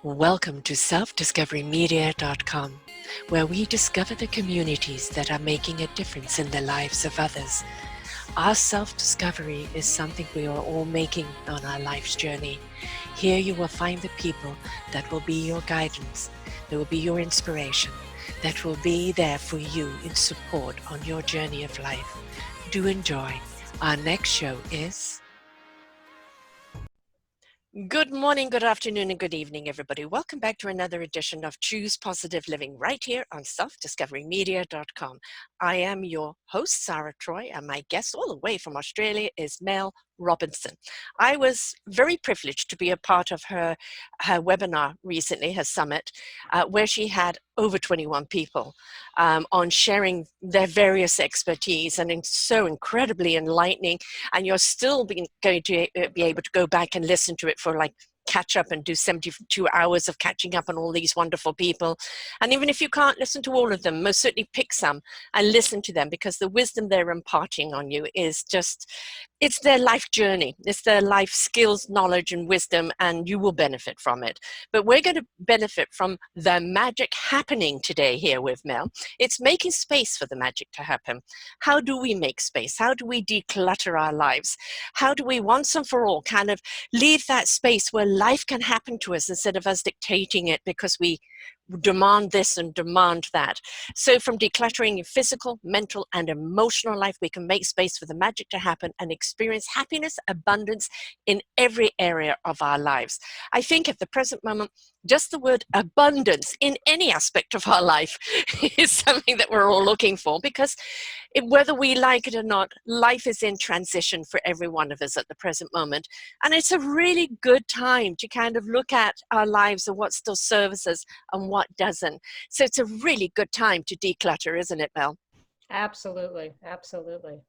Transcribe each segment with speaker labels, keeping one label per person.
Speaker 1: Welcome to selfdiscoverymedia.com, where we discover the communities that are making a difference in the lives of others. Our self-discovery is something we are all making on our life's journey. Here you will find the people that will be your guidance, that will be your inspiration, that will be there for you in support on your journey of life. Do enjoy. Our next show is... Good morning, good afternoon, and good evening, everybody. Welcome back to another edition of Choose Positive Living right here on selfdiscoverymedia.com. I am your host, Sarah Troy, and my guest all the way from Australia is Mel Robertson. I was very privileged to be a part of her webinar recently, her summit, where she had over 21 people on sharing their various expertise, and it's so incredibly enlightening. And you're still going to be able to go back and listen to it for like catch up and do 72 hours of catching up on all these wonderful people. And even if you can't listen to all of them, most certainly pick some and listen to them, because the wisdom they're imparting on you is just, it's their life journey. It's their life skills, knowledge, and wisdom, and you will benefit from it. But we're going to benefit from the magic happening today here with Mel. It's making space for the magic to happen. How do we make space? How do we declutter our lives? How do we once and for all kind of leave that space where life can happen to us instead of us dictating it because we demand this and demand that? So from decluttering your physical, mental, and emotional life, we can make space for the magic to happen and experience happiness, abundance in every area of our lives. I think at the present moment, just the word abundance in any aspect of our life is something that we're all looking for, because whether we like it or not, life is in transition for every one of us at the present moment. And it's a really good time to kind of look at our lives and what still serves us and what doesn't. So it's a really good time to declutter, isn't it, Mel?
Speaker 2: Absolutely. Absolutely.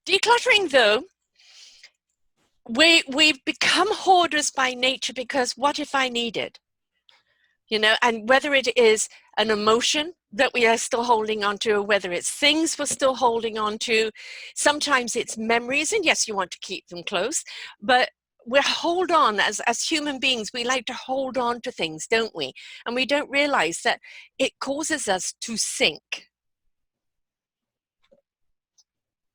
Speaker 1: Decluttering, though, we've become hoarders by nature, because what if I need it? You know, and whether it is an emotion that we are still holding on to, or whether it's things we're still holding on to, sometimes it's memories, and yes, you want to keep them close, but we hold on as human beings. We like to hold on to things, don't we? And we don't realize that it causes us to sink.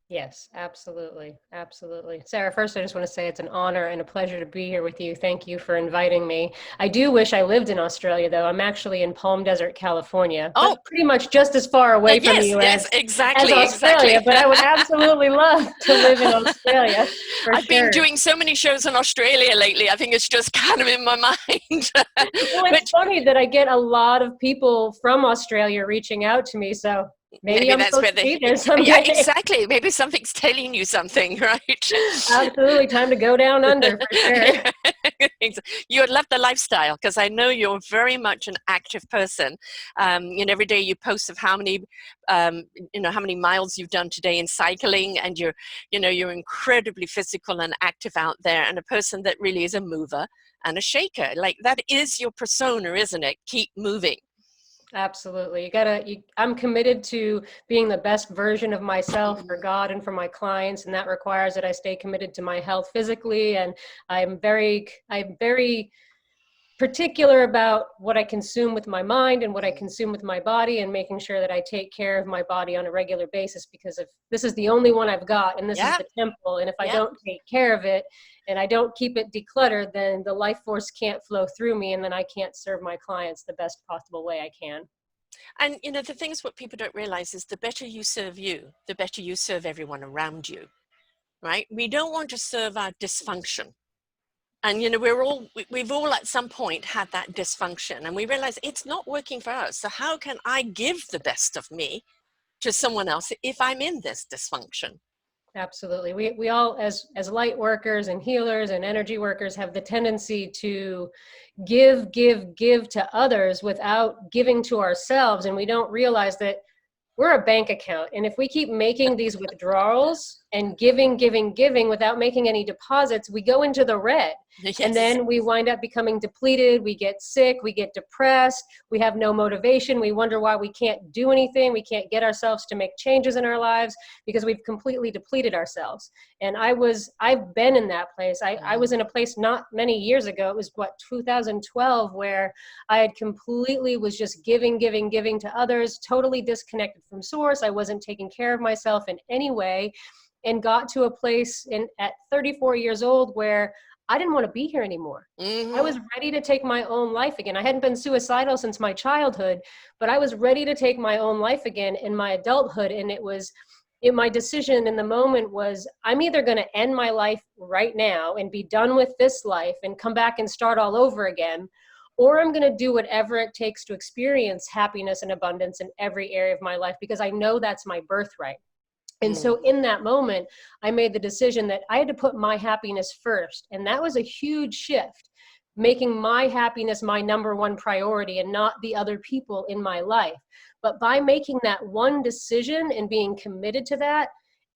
Speaker 2: Yes, absolutely. Absolutely. Sarah, first, I just want to say it's an honor and a pleasure to be here with you. Thank you for inviting me. I do wish I lived in Australia, though. I'm actually in Palm Desert, California.
Speaker 1: Oh,
Speaker 2: That's pretty much just as far away from the US
Speaker 1: yes, exactly,
Speaker 2: as Australia,
Speaker 1: exactly.
Speaker 2: but I would absolutely love to live in Australia, for
Speaker 1: I've
Speaker 2: sure.
Speaker 1: been doing so many shows in Australia lately. I think it's just kind of in my mind.
Speaker 2: Well, it's funny that I get a lot of people from Australia reaching out to me, so maybe I'm
Speaker 1: that's where
Speaker 2: supposed to be there someday.
Speaker 1: Yeah, exactly. Maybe something's telling you something, right?
Speaker 2: Absolutely. Time to go down under, for sure.
Speaker 1: You would love the lifestyle, because I know you're very much an active person. Every day you post of how many miles you've done today in cycling, and you're incredibly physical and active out there, and a person that really is a mover and a shaker. Like, that is your persona, isn't it? Keep moving.
Speaker 2: Absolutely. I'm committed to being the best version of myself for God and for my clients. And that requires that I stay committed to my health physically. And I'm very particular about what I consume with my mind and what I consume with my body, and making sure that I take care of my body on a regular basis, because if this is the only one I've got, and this is the temple, and if I don't take care of it and I don't keep it decluttered, then the life force can't flow through me, and then I can't serve my clients the best possible way I can.
Speaker 1: And the thing is, what people don't realize is the better you serve you, the better you serve everyone around you, right? We don't want to serve our dysfunction. And, we've all at some point had that dysfunction, and we realize it's not working for us. So how can I give the best of me to someone else if I'm in this dysfunction?
Speaker 2: Absolutely. We all, as light workers and healers and energy workers, have the tendency to give to others without giving to ourselves. And we don't realize that we're a bank account. And if we keep making these withdrawals and giving without making any deposits, we go into the red.
Speaker 1: Yes.
Speaker 2: And then we wind up becoming depleted. We get sick. We get depressed. We have no motivation. We wonder why we can't do anything. We can't get ourselves to make changes in our lives because we've completely depleted ourselves. And I've been in that place. I was in a place not many years ago. It was 2012, where I had completely was just giving to others, totally disconnected from source. I wasn't taking care of myself in any way, and got to a place at 34 years old where I didn't want to be here anymore. I was ready to take my own life again. I hadn't been suicidal since my childhood, but I was ready to take my own life again in my adulthood. And my decision in the moment was, I'm either going to end my life right now and be done with this life and come back and start all over again, or I'm going to do whatever it takes to experience happiness and abundance in every area of my life, because I know that's my birthright. And so in that moment, I made the decision that I had to put my happiness first. And that was a huge shift, making my happiness my number one priority and not the other people in my life. But by making that one decision and being committed to that,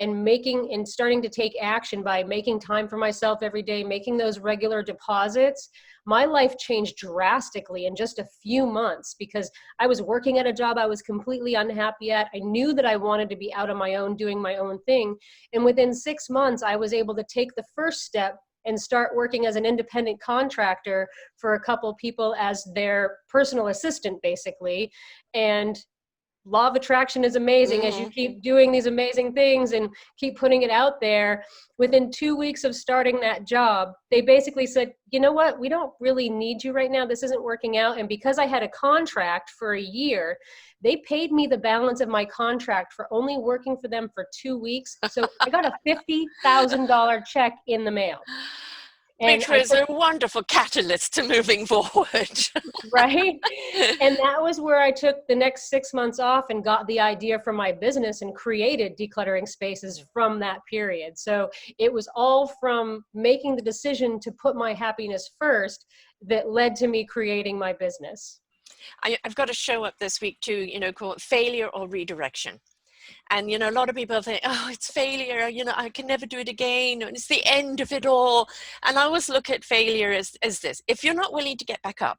Speaker 2: and starting to take action by making time for myself every day, making those regular deposits, my life changed drastically in just a few months, because I was working at a job I was completely unhappy at. I knew that I wanted to be out on my own, doing my own thing. And within 6 months, I was able to take the first step and start working as an independent contractor for a couple people as their personal assistant, basically. And law of attraction is amazing. As you keep doing these amazing things and keep putting it out there, within 2 weeks of starting that job, they basically said, you know what, we don't really need you right now. This isn't working out. And because I had a contract for a year, they paid me the balance of my contract for only working for them for 2 weeks. So I got a $50,000 check in the mail.
Speaker 1: Which was a wonderful catalyst to moving forward.
Speaker 2: Right? And that was where I took the next 6 months off and got the idea for my business and created Decluttering Spaces from that period. So it was all from making the decision to put my happiness first that led to me creating my business.
Speaker 1: I've got a show up this week too, called Failure or Redirection. And, a lot of people think, oh, it's failure, I can never do it again, and it's the end of it all. And I always look at failure as this: if you're not willing to get back up,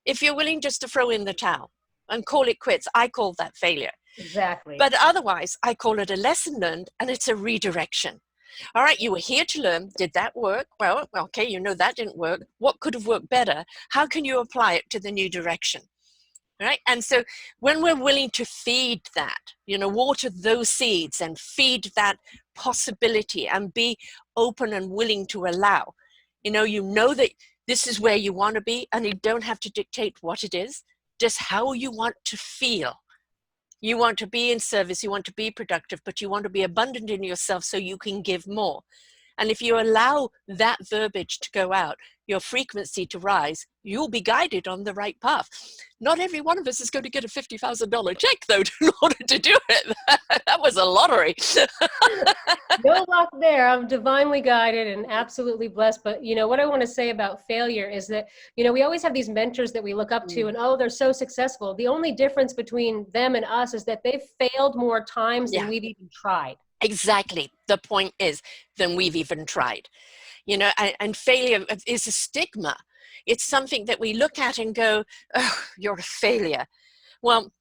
Speaker 1: if you're willing just to throw in the towel and call it quits, I call that failure.
Speaker 2: Exactly.
Speaker 1: But otherwise, I call it a lesson learned, and it's a redirection. All right, you were here to learn. Did that work? Well, okay, that didn't work. What could have worked better? How can you apply it to the new direction? Right? And so when we're willing to feed that, water those seeds and feed that possibility and be open and willing to allow, that this is where you want to be, and you don't have to dictate what it is, just how you want to feel. You want to be in service, you want to be productive, but you want to be abundant in yourself so you can give more. And if you allow that verbiage to go out, your frequency to rise, you'll be guided on the right path. Not every one of us is going to get a $50,000 check, though, in order to do it. That was a lottery.
Speaker 2: No luck there. I'm divinely guided and absolutely blessed. But, what I want to say about failure is that, we always have these mentors that we look up to and, oh, they're so successful. The only difference between them and us is that they've failed more times than we've even tried.
Speaker 1: Exactly. The point is, than we've even tried. And failure is a stigma. It's something that we look at and go, oh, you're a failure. Well,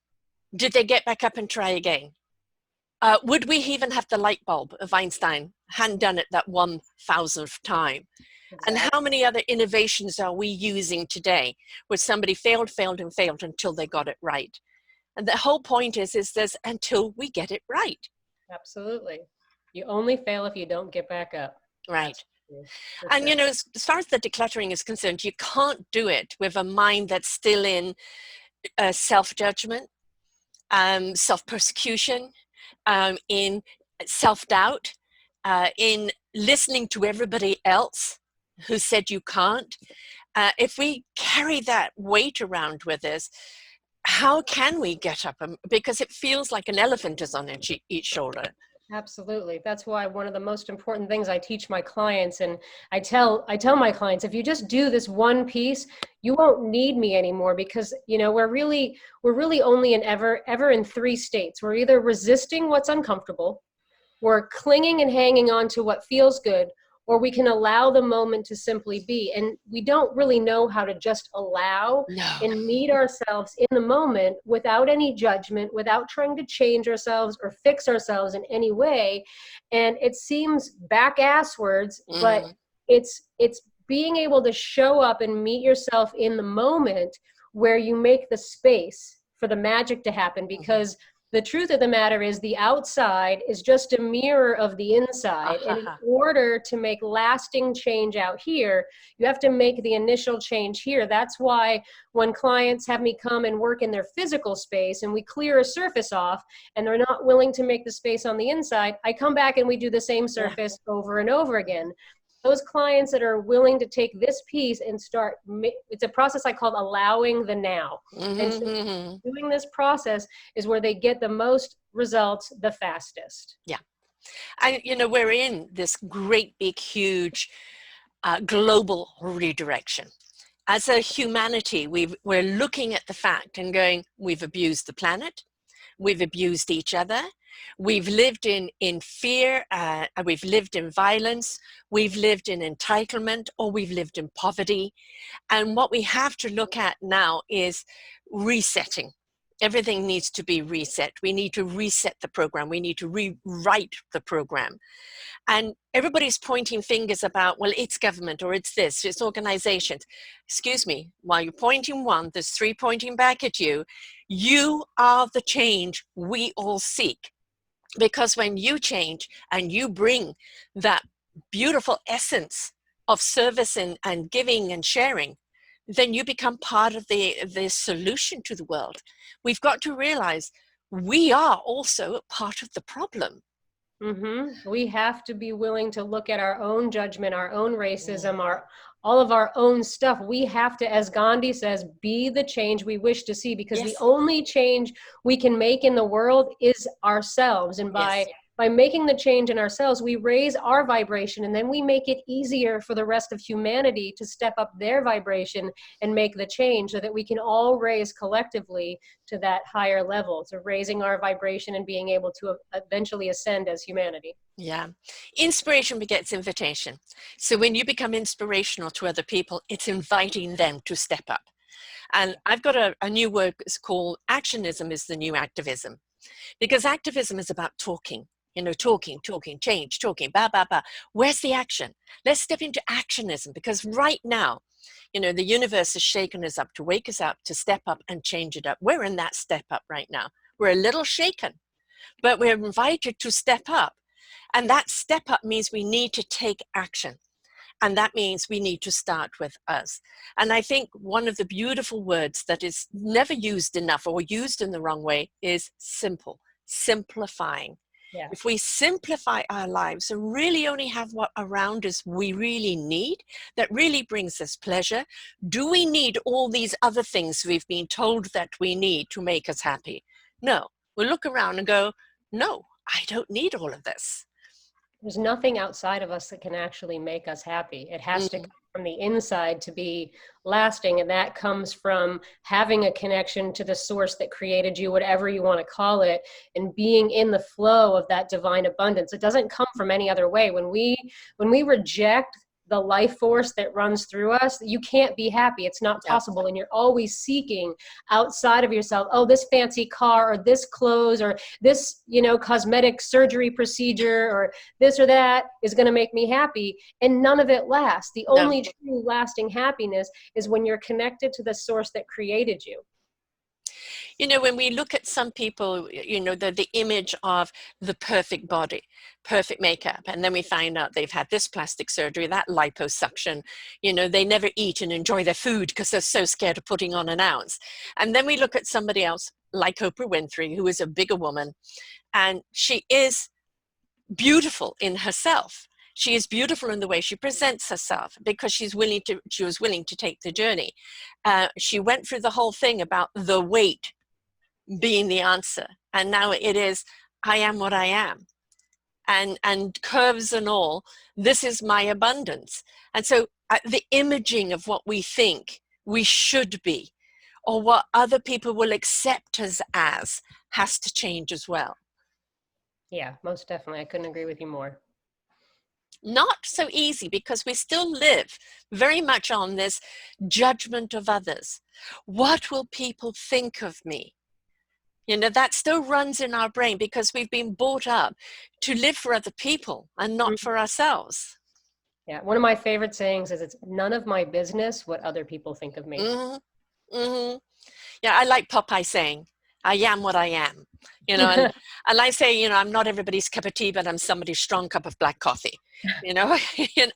Speaker 1: did they get back up and try again? Would we even have the light bulb of Einstein hadn't done it that 1,000th time? Exactly. And how many other innovations are we using today where somebody failed until they got it right? And the whole point is this: until we get it right.
Speaker 2: Absolutely. You only fail if you don't get back up.
Speaker 1: Right. And, as far as the decluttering is concerned, you can't do it with a mind that's still in self-judgment, self-persecution, in self-doubt, in listening to everybody else who said you can't. If we carry that weight around with us, how can we get up? Because it feels like an elephant is on each shoulder.
Speaker 2: Absolutely. That's why one of the most important things I teach my clients, and I tell my clients, if you just do this one piece, you won't need me anymore, because we're really only ever in three states. We're either resisting what's uncomfortable, we're clinging and hanging on to what feels good, or we can allow the moment to simply be. And we don't really know how to just allow and meet ourselves in the moment without any judgment, without trying to change ourselves or fix ourselves in any way. And it seems back-asswards, but it's being able to show up and meet yourself in the moment where you make the space for the magic to happen. Because the truth of the matter is the outside is just a mirror of the inside. And in order to make lasting change out here, you have to make the initial change here. That's why when clients have me come and work in their physical space and we clear a surface off and they're not willing to make the space on the inside, I come back and we do the same surface over and over again. Those clients that are willing to take this piece and start, it's a process I call allowing the now. And so doing this process is where they get the most results the fastest.
Speaker 1: Yeah. And, you know, we're in this great, big, huge global redirection. As a humanity, we're looking at the fact and going, we've abused the planet. We've abused each other. We've lived in fear. We've lived in violence. We've lived in entitlement, or we've lived in poverty. And what we have to look at now is resetting. Everything needs to be reset. We need to reset the program. We need to rewrite the program. And everybody's pointing fingers about, well, it's government, or it's this, it's organizations. Excuse me, while you're pointing one, there's three pointing back at you. You are the change we all seek. Because when you change and you bring that beautiful essence of service and giving and sharing, then you become part of the solution to the world. We've got to realize we are also part of the problem.
Speaker 2: We have to be willing to look at our own judgment, our own racism, all of our own stuff. We have to, as Gandhi says, be the change we wish to see, because the only change we can make in the world is ourselves. And by making the change in ourselves, we raise our vibration, and then we make it easier for the rest of humanity to step up their vibration and make the change, so that we can all raise collectively to that higher level, to raising our vibration and being able to eventually ascend as humanity.
Speaker 1: Yeah. Inspiration begets invitation. So when you become inspirational to other people, it's inviting them to step up. And I've got a new word. It's called Actionism is the new activism. Because activism is about talking. You know, talking, change, talking, Where's the action? Let's step into actionism, because right now, you know, the universe has shaken us up to wake us up, to step up and change it up. We're in that step up right now. We're a little shaken, but we're invited to step up. And that step up means we need to take action. And that means we need to start with us. And I think one of the beautiful words that is never used enough, or used in the wrong way, is simple, simplifying.
Speaker 2: Yeah.
Speaker 1: If we simplify our lives and really only have what around us we really need, that really brings us pleasure, do we need all these other things we've been told that we need to make us happy? No. We'll look around and go, no, I don't need all of this.
Speaker 2: There's nothing outside of us that can actually make us happy. It has to come from the inside to be lasting. And that comes from having a connection to the source that created you, whatever you want to call it, and being in the flow of that divine abundance. It doesn't come from any other way. When we reject the life force that runs through us, you can't be happy. It's not possible. And you're always seeking outside of yourself, oh, this fancy car, or this clothes, or this, you know, cosmetic surgery procedure, or this or that is going to make me happy. And none of it lasts. The only true lasting happiness is when you're connected to the source that created you.
Speaker 1: You know, when we look at some people, you know, the image of the perfect body, perfect makeup, and then we find out they've had this plastic surgery, that liposuction, you know, they never eat and enjoy their food because they're so scared of putting on an ounce. And then we look at somebody else like Oprah Winfrey, who is a bigger woman, and she is beautiful in herself. She is beautiful in the way she presents herself, because she was willing to take the journey. She went through the whole thing about the weight being the answer. And now it is, I am what I am. And curves and all, this is my abundance. And so the imaging of what we think we should be, or what other people will accept us as, has to change as well.
Speaker 2: Yeah, most definitely. I couldn't agree with you more.
Speaker 1: Not so easy because we still live very much on this judgment of others. What will people think of me? You know, that still runs in our brain because we've been brought up to live for other people and not for ourselves.
Speaker 2: Yeah, one of my favorite sayings is it's none of my business what other people think of me.
Speaker 1: Mm-hmm. Mm-hmm. Yeah, I like Popeye saying, I am what I am. You know, and I say, you know, I'm not everybody's cup of tea, but I'm somebody's strong cup of black coffee. You know,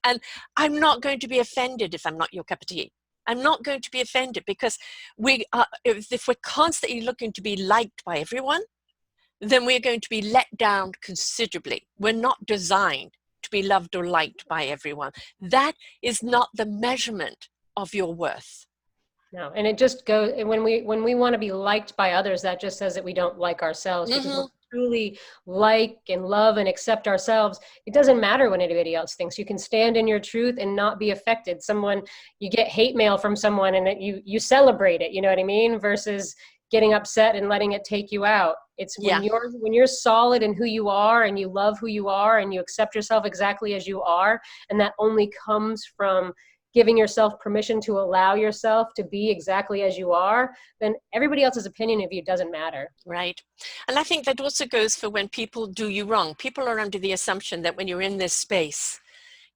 Speaker 1: and I'm not going to be offended if I'm not your cup of tea. I'm not going to be offended because we are, if we're constantly looking to be liked by everyone, then we're going to be let down considerably. We're not designed to be loved or liked by everyone. That is not the measurement of your worth.
Speaker 2: No, and it just goes when we want to be liked by others, that just says that we don't like ourselves, because when
Speaker 1: Mm-hmm.
Speaker 2: we truly like and love and accept ourselves, it doesn't matter what anybody else thinks. You can stand in your truth and not be affected. You get hate mail from someone and you celebrate it, you know what I mean? Versus getting upset and letting it take you out. It's
Speaker 1: Yeah.
Speaker 2: when you're solid in who you are and you love who you are and you accept yourself exactly as you are, and that only comes from giving yourself permission to allow yourself to be exactly as you are, then everybody else's opinion of you doesn't matter.
Speaker 1: Right. And I think that also goes for when people do you wrong. People are under the assumption that when you're in this space,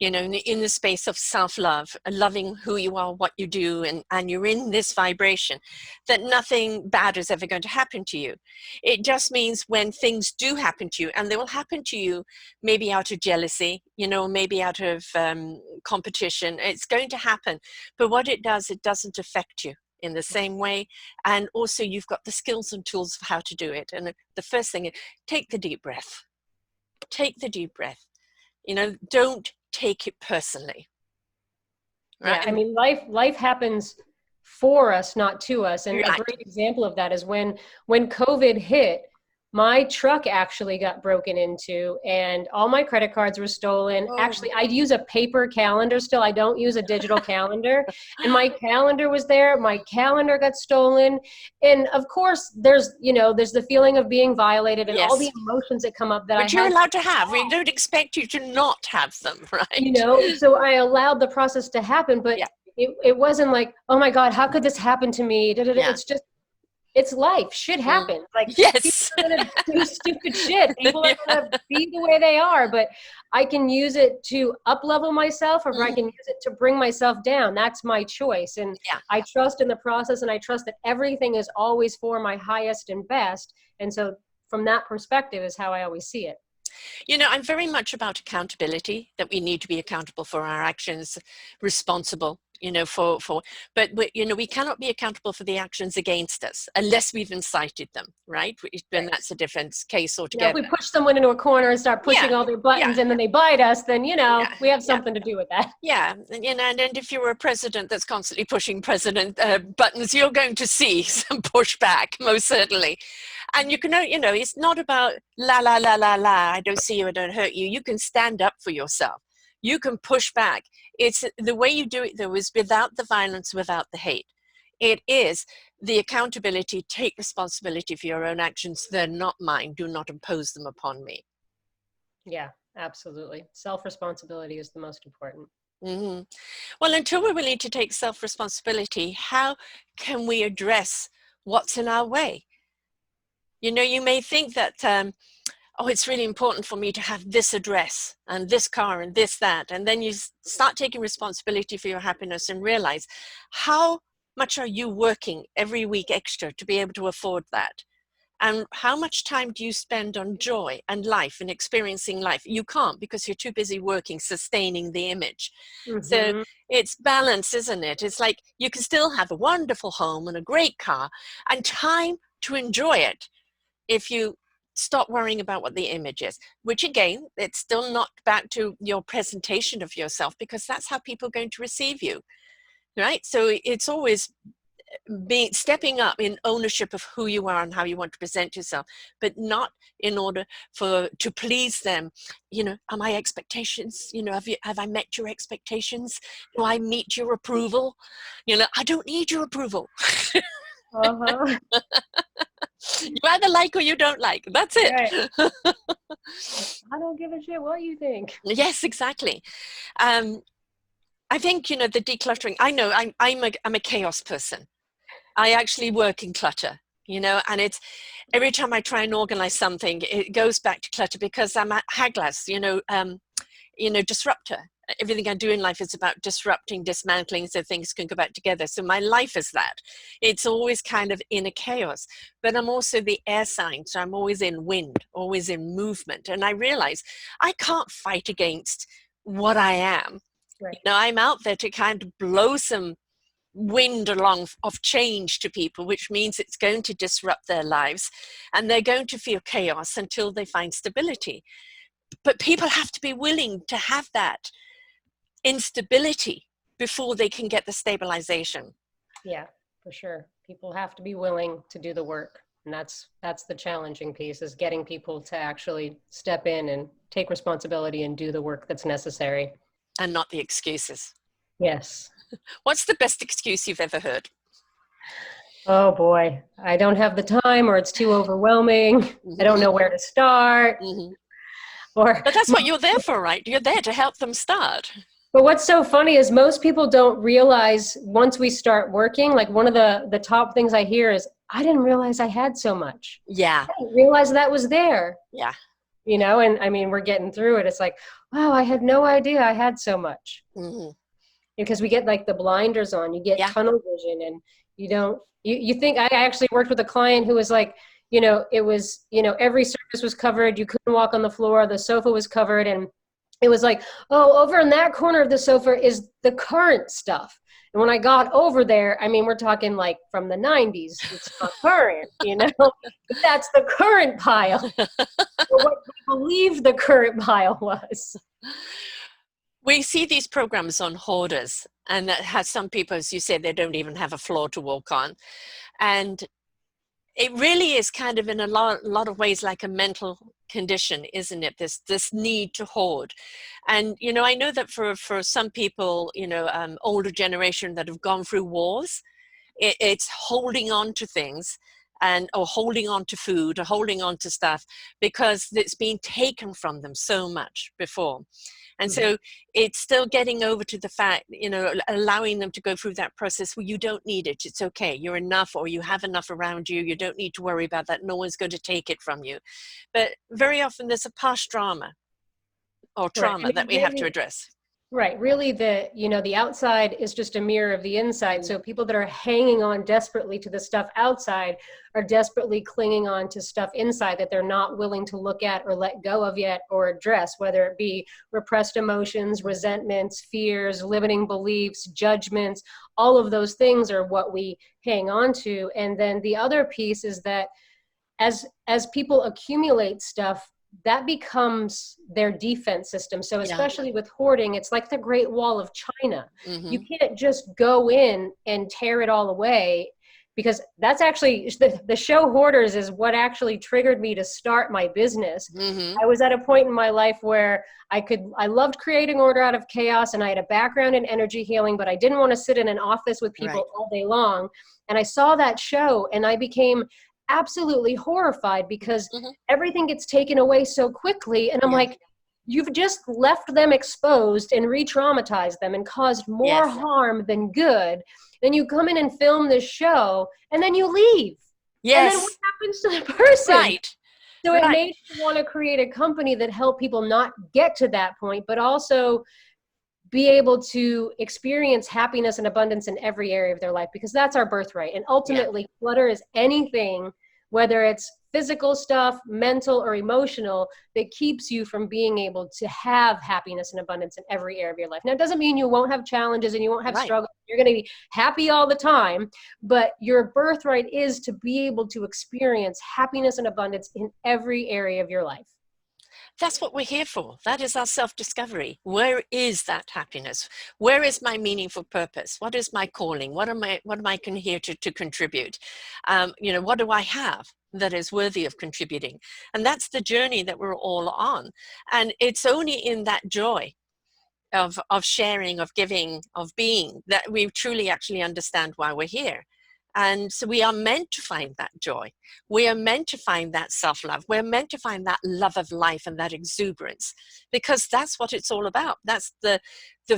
Speaker 1: you know, in the space of self-love, loving who you are, what you do, and you're in this vibration, that nothing bad is ever going to happen to you. It just means when things do happen to you, and they will happen to you maybe out of jealousy, you know, maybe out of competition, it's going to happen. But what it does, it doesn't affect you in the same way. And also you've got the skills and tools of how to do it. And the first thing is take the deep breath. Take the deep breath. You know, don't take it personally. Right?
Speaker 2: Yeah, I mean, life happens for us, not to us. And a
Speaker 1: Right.
Speaker 2: great example of that is when COVID hit, my truck actually got broken into and all my credit cards were stolen.
Speaker 1: Oh.
Speaker 2: Actually, I use a paper calendar still. I don't use a digital calendar. And my calendar was there. My calendar got stolen. And of course, there's the feeling of being violated and all the
Speaker 1: Yes.
Speaker 2: emotions that come up that I
Speaker 1: Which you're
Speaker 2: had.
Speaker 1: allowed to have. We don't expect you to not have them, right?
Speaker 2: So I allowed the process to happen, but
Speaker 1: Yeah.
Speaker 2: it wasn't like, oh my God, how could this happen to me?
Speaker 1: Yeah.
Speaker 2: It's just, it's life. Shit
Speaker 1: Mm.
Speaker 2: happens. Like, people
Speaker 1: Yes.
Speaker 2: are gonna do stupid shit. People are
Speaker 1: Yeah.
Speaker 2: gonna be the way they are, but I can use it to up level myself, or I
Speaker 1: Mm.
Speaker 2: can use it to bring myself down. That's my choice. And
Speaker 1: Yeah.
Speaker 2: I trust in the process, and I trust that everything is always for my highest and best. And so from that perspective is how I always see it.
Speaker 1: You know, I'm very much about accountability, that we need to be accountable for our actions, responsible, you know, but you know, we cannot be accountable for the actions against us unless we've incited them, right? Then
Speaker 2: Right.
Speaker 1: that's a different case
Speaker 2: Now, if
Speaker 1: altogether.
Speaker 2: we push someone into a corner and start pushing
Speaker 1: Yeah.
Speaker 2: all their
Speaker 1: Yeah.
Speaker 2: buttons and then they bite us, then,
Speaker 1: Yeah.
Speaker 2: we have
Speaker 1: Yeah.
Speaker 2: something to do with that.
Speaker 1: Yeah, and, you know, and if you're a president that's constantly pushing president buttons, you're going to see some pushback, most certainly. And you can, you know, it's not about la la la la la. I don't see you, I don't hurt you. You can stand up for yourself. You can push back. It's the way you do it, though, is without the violence, without the hate. It is the accountability. Take responsibility for your own actions. They're not mine. Do not impose them upon me.
Speaker 2: Yeah, absolutely. Self-responsibility is the most important.
Speaker 1: Mm-hmm. Well, until we're willing to take self-responsibility, how can we address what's in our way? You know, you may think that, oh, it's really important for me to have this address and this car and this, that. And then you start taking responsibility for your happiness and realize how much are you working every week extra to be able to afford that? And how much time do you spend on joy and life and experiencing life? You can't, because you're too busy working, sustaining the image. So
Speaker 2: Mm-hmm.
Speaker 1: it's balance, isn't it? It's like you can still have a wonderful home and a great car and time to enjoy it if you stop worrying about what the image is, which again, it's still not back to your presentation of yourself, because that's how people are going to receive you, right? So it's always stepping up in ownership of who you are and how you want to present yourself, but not in order to please them. You know, are my expectations, you know, have I met your expectations? Do I meet your approval? You know, I don't need your approval.
Speaker 2: Uh-huh.
Speaker 1: You either like or you don't like. That's it.
Speaker 2: Right. I don't give a shit what you think.
Speaker 1: Yes, exactly. I think, the decluttering, I know I'm a chaos person. I actually work in clutter, and it's every time I try and organize something, it goes back to clutter because I'm a Haglas, disruptor. Everything I do in life is about disrupting, dismantling, so things can go back together. So my life is that. It's always kind of in a chaos. But I'm also the air sign, so I'm always in wind, always in movement. And I realize I can't fight against what I am.
Speaker 2: Right.
Speaker 1: I'm out there to kind of blow some wind along of change to people, which means it's going to disrupt their lives and they're going to feel chaos until they find stability. But people have to be willing to have that instability before they can get the stabilization.
Speaker 2: Yeah, for sure. People have to be willing to do the work. And that's the challenging piece, is getting people to actually step in and take responsibility and do the work that's necessary.
Speaker 1: And not the excuses.
Speaker 2: Yes.
Speaker 1: What's the best excuse you've ever heard?
Speaker 2: Oh boy, I don't have the time, or it's too overwhelming. Mm-hmm. I don't know where to start.
Speaker 1: Mm-hmm.
Speaker 2: But
Speaker 1: that's what you're there for, right? You're there to help them start.
Speaker 2: But what's so funny is most people don't realize once we start working, like one of the top things I hear is, I didn't realize I had so much.
Speaker 1: Yeah.
Speaker 2: I didn't realize that was there.
Speaker 1: Yeah.
Speaker 2: And I mean, we're getting through it. It's like, wow, I had no idea I had so much. Mm-hmm. Because we get like the blinders on, you get tunnel vision, and you don't, you think, I actually worked with a client who was like, it was, every surface was covered. You couldn't walk on the floor. The sofa was covered. And it was like, oh, over in that corner of the sofa is the current stuff. And when I got over there, I mean, we're talking like from the 90s. It's not current, but that's the current pile. What we believe the current pile was.
Speaker 1: We see these programs on hoarders, and that has some people, as you said, they don't even have a floor to walk on. And it really is kind of in a lot of ways like a mental condition, isn't it? This need to hoard. And, I know that for some people, older generation that have gone through wars, it's holding on to things or holding on to food or holding on to stuff because it's been taken from them so much before. And so it's still getting over to the fact, allowing them to go through that process where you don't need it. It's okay. You're enough, or you have enough around you. You don't need to worry about that. No one's going to take it from you. But very often there's a past drama or trauma that we have to address.
Speaker 2: Right. Really, the outside is just a mirror of the inside. So people that are hanging on desperately to the stuff outside are desperately clinging on to stuff inside that they're not willing to look at or let go of yet or address, whether it be repressed emotions, resentments, fears, limiting beliefs, judgments. All of those things are what we hang on to. And then the other piece is that as people accumulate stuff, that becomes their defense system. So especially with hoarding, it's like the Great Wall of China. Mm-hmm. You can't just go in and tear it all away, because that's actually the show Hoarders is what actually triggered me to start my business. Mm-hmm. I was at a point in my life where I loved creating order out of chaos, and I had a background in energy healing, but I didn't want to sit in an office with people all day long. And I saw that show and I became absolutely horrified because everything gets taken away so quickly. And I'm like, you've just left them exposed and re-traumatized them and caused more harm than good. Then you come in and film this show and then you leave. Yes. And then what happens to the person?
Speaker 1: Right.
Speaker 2: So it made me want to create a company that helped people not get to that point, but also be able to experience happiness and abundance in every area of their life, because that's our birthright. And ultimately, clutter is anything, whether it's physical stuff, mental or emotional, that keeps you from being able to have happiness and abundance in every area of your life. Now, it doesn't mean you won't have challenges and you won't have struggles. You're going to be happy all the time, but your birthright is to be able to experience happiness and abundance in every area of your life.
Speaker 1: That's what we're here for. That is our self-discovery. Where is that happiness? Where is my meaningful purpose? What is my calling? What am I here to contribute? What do I have that is worthy of contributing? And that's the journey that we're all on. And it's only in that joy of sharing, of giving, of being, that we truly actually understand why we're here. And so we are meant to find that joy. We are meant to find that self-love. We're meant to find that love of life and that exuberance, because that's what it's all about. That's the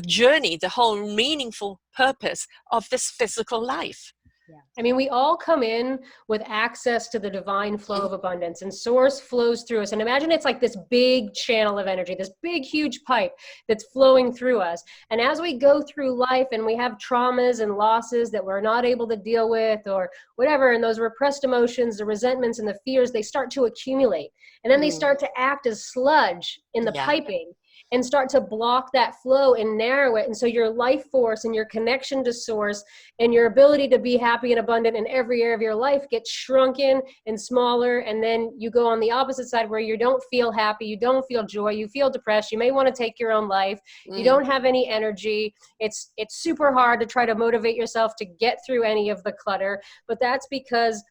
Speaker 1: journey, the whole meaningful purpose of this physical life.
Speaker 2: Yeah. I mean, we all come in with access to the divine flow of abundance, and source flows through us. And imagine it's like this big channel of energy, this big, huge pipe that's flowing through us. And as we go through life and we have traumas and losses that we're not able to deal with or whatever, and those repressed emotions, the resentments and the fears, they start to accumulate. And then they start to act as sludge in the piping and start to block that flow and narrow it. And so your life force and your connection to source and your ability to be happy and abundant in every area of your life gets shrunken and smaller. And then you go on the opposite side where you don't feel happy, you don't feel joy, you feel depressed, you may want to take your own life, you don't have any energy. It's super hard to try to motivate yourself to get through any of the clutter, but that's because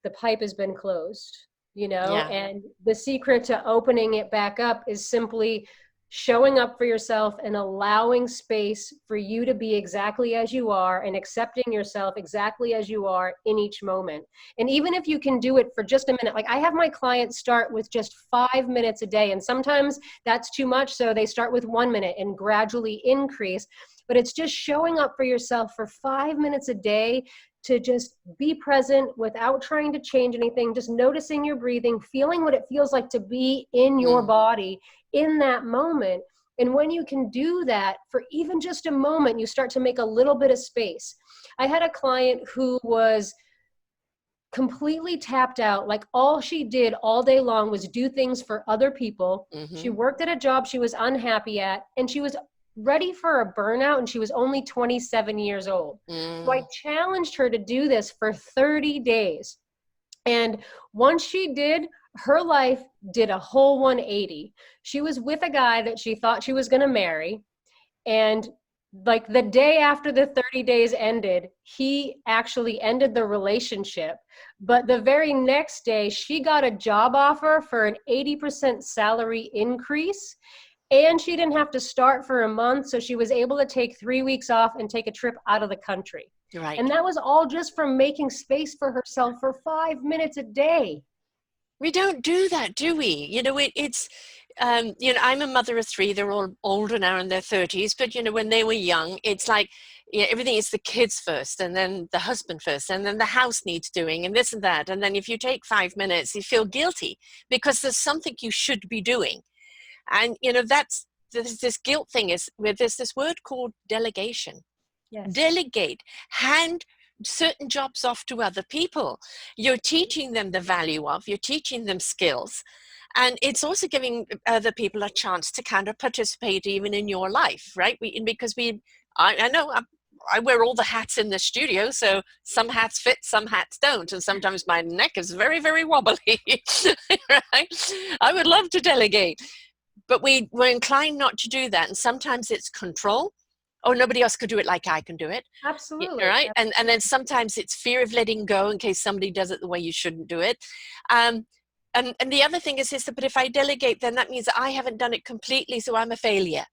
Speaker 2: the pipe has been closed. And the secret to opening it back up is simply showing up for yourself and allowing space for you to be exactly as you are and accepting yourself exactly as you are in each moment. And even if you can do it for just a minute, like I have my clients start with just 5 minutes a day, and sometimes that's too much, so they start with 1 minute and gradually increase. But it's just showing up for yourself for 5 minutes a day to just be present without trying to change anything, just noticing your breathing, feeling what it feels like to be in your body in that moment. And when you can do that for even just a moment, you start to make a little bit of space. I had a client who was completely tapped out. Like all she did all day long was do things for other people. She worked at a job she was unhappy at, and she was ready for a burnout, and she was only 27 years old. So I challenged her to do this for 30 days. And once she did, her life did a whole 180. She was with a guy that she thought she was going to marry. And like the day after the 30 days ended, he actually ended the relationship. But the very next day, she got a job offer for an 80% salary increase. And she didn't have to start for a month. So she was able to take 3 weeks off and take a trip out of the country.
Speaker 1: Right.
Speaker 2: And that was all just from making space for herself for 5 minutes a day.
Speaker 1: We don't do that, do we? It's, I'm a mother of 3. They're all older now in their 30s. But, when they were young, it's like, everything is the kids first, and then the husband first, and then the house needs doing, and this and that. And then if you take 5 minutes, you feel guilty because there's something you should be doing. And, there's this guilt thing is where there's this word called delegation. Yes. Delegate. Hand certain jobs off to other people. You're teaching them the value of, you're teaching them skills. And it's also giving other people a chance to kind of participate even in your life, right? I know I wear all the hats in the studio, so some hats fit, some hats don't. And sometimes my neck is very, very wobbly, right? I would love to delegate. But we're inclined not to do that. And sometimes it's control. Oh, nobody else could do it like I can do it.
Speaker 2: Absolutely.
Speaker 1: Right? Absolutely. And then sometimes it's fear of letting go in case somebody does it the way you shouldn't do it. And the other thing is that, but if I delegate, then that means that I haven't done it completely, so I'm a failure.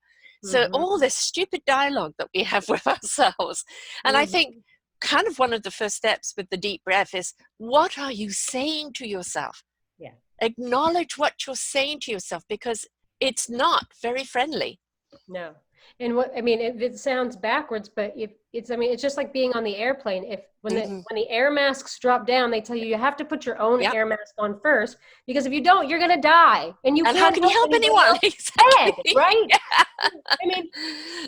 Speaker 1: So all this stupid dialogue that we have with ourselves. And I think kind of one of the first steps with the deep breath is, what are you saying to yourself?
Speaker 2: Yeah.
Speaker 1: Acknowledge what you're saying to yourself, because it's not very friendly.
Speaker 2: No. And it sounds backwards, but it's just like being on the airplane. When the air masks drop down, they tell you have to put your own air mask on first, because if you don't, you're going to die. And
Speaker 1: how can you help anyone?
Speaker 2: Exactly. Head, right? Yeah.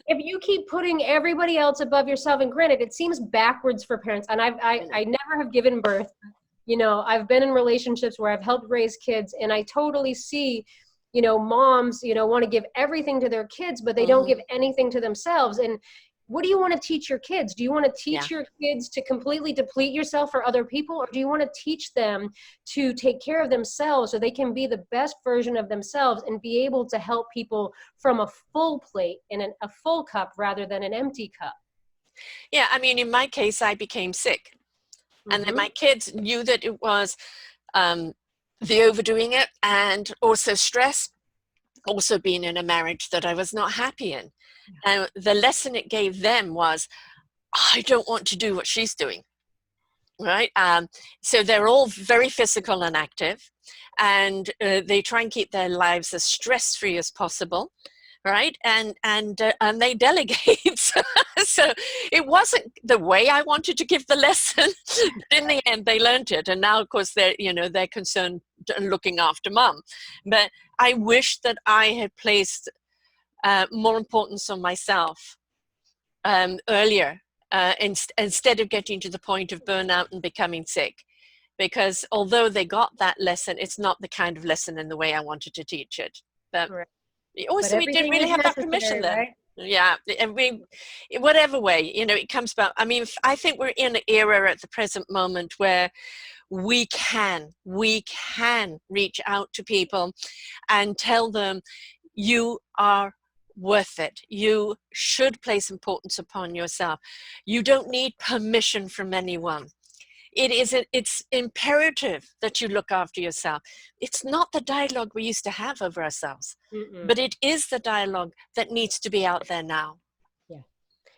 Speaker 2: If you keep putting everybody else above yourself, and granted, it seems backwards for parents. And I never have given birth. I've been in relationships where I've helped raise kids, and I totally see moms, want to give everything to their kids, but they don't give anything to themselves. And what do you want to teach your kids? Do you want to teach your kids to completely deplete yourself for other people? Or do you want to teach them to take care of themselves so they can be the best version of themselves and be able to help people from a full plate and a full cup rather than an empty cup?
Speaker 1: Yeah. In my case, I became sick. And then my kids knew that it was, the overdoing it, and also stress, also being in a marriage that I was not happy in. And the lesson it gave them was, I don't want to do what she's doing. right? So they're all very physical and active, and they try and keep their lives as stress-free as possible, right? And they delegate. So it wasn't the way I wanted to give the lesson, but in the end they learned it, and now of course they're concerned and looking after mum. But I wish that I had placed more importance on myself earlier, instead of getting to the point of burnout and becoming sick. Because although they got that lesson, it's not the kind of lesson in the way I wanted to teach it. But
Speaker 2: Right.
Speaker 1: also, we didn't really have that permission then. Right? Yeah, and whatever way, it comes back. I mean, I think we're in an era at the present moment where we can reach out to people and tell them, you are worth it. You should place importance upon yourself. You don't need permission from anyone. It's imperative that you look after yourself. It's not the dialogue we used to have over ourselves, but it is the dialogue that needs to be out there now.
Speaker 2: Yeah.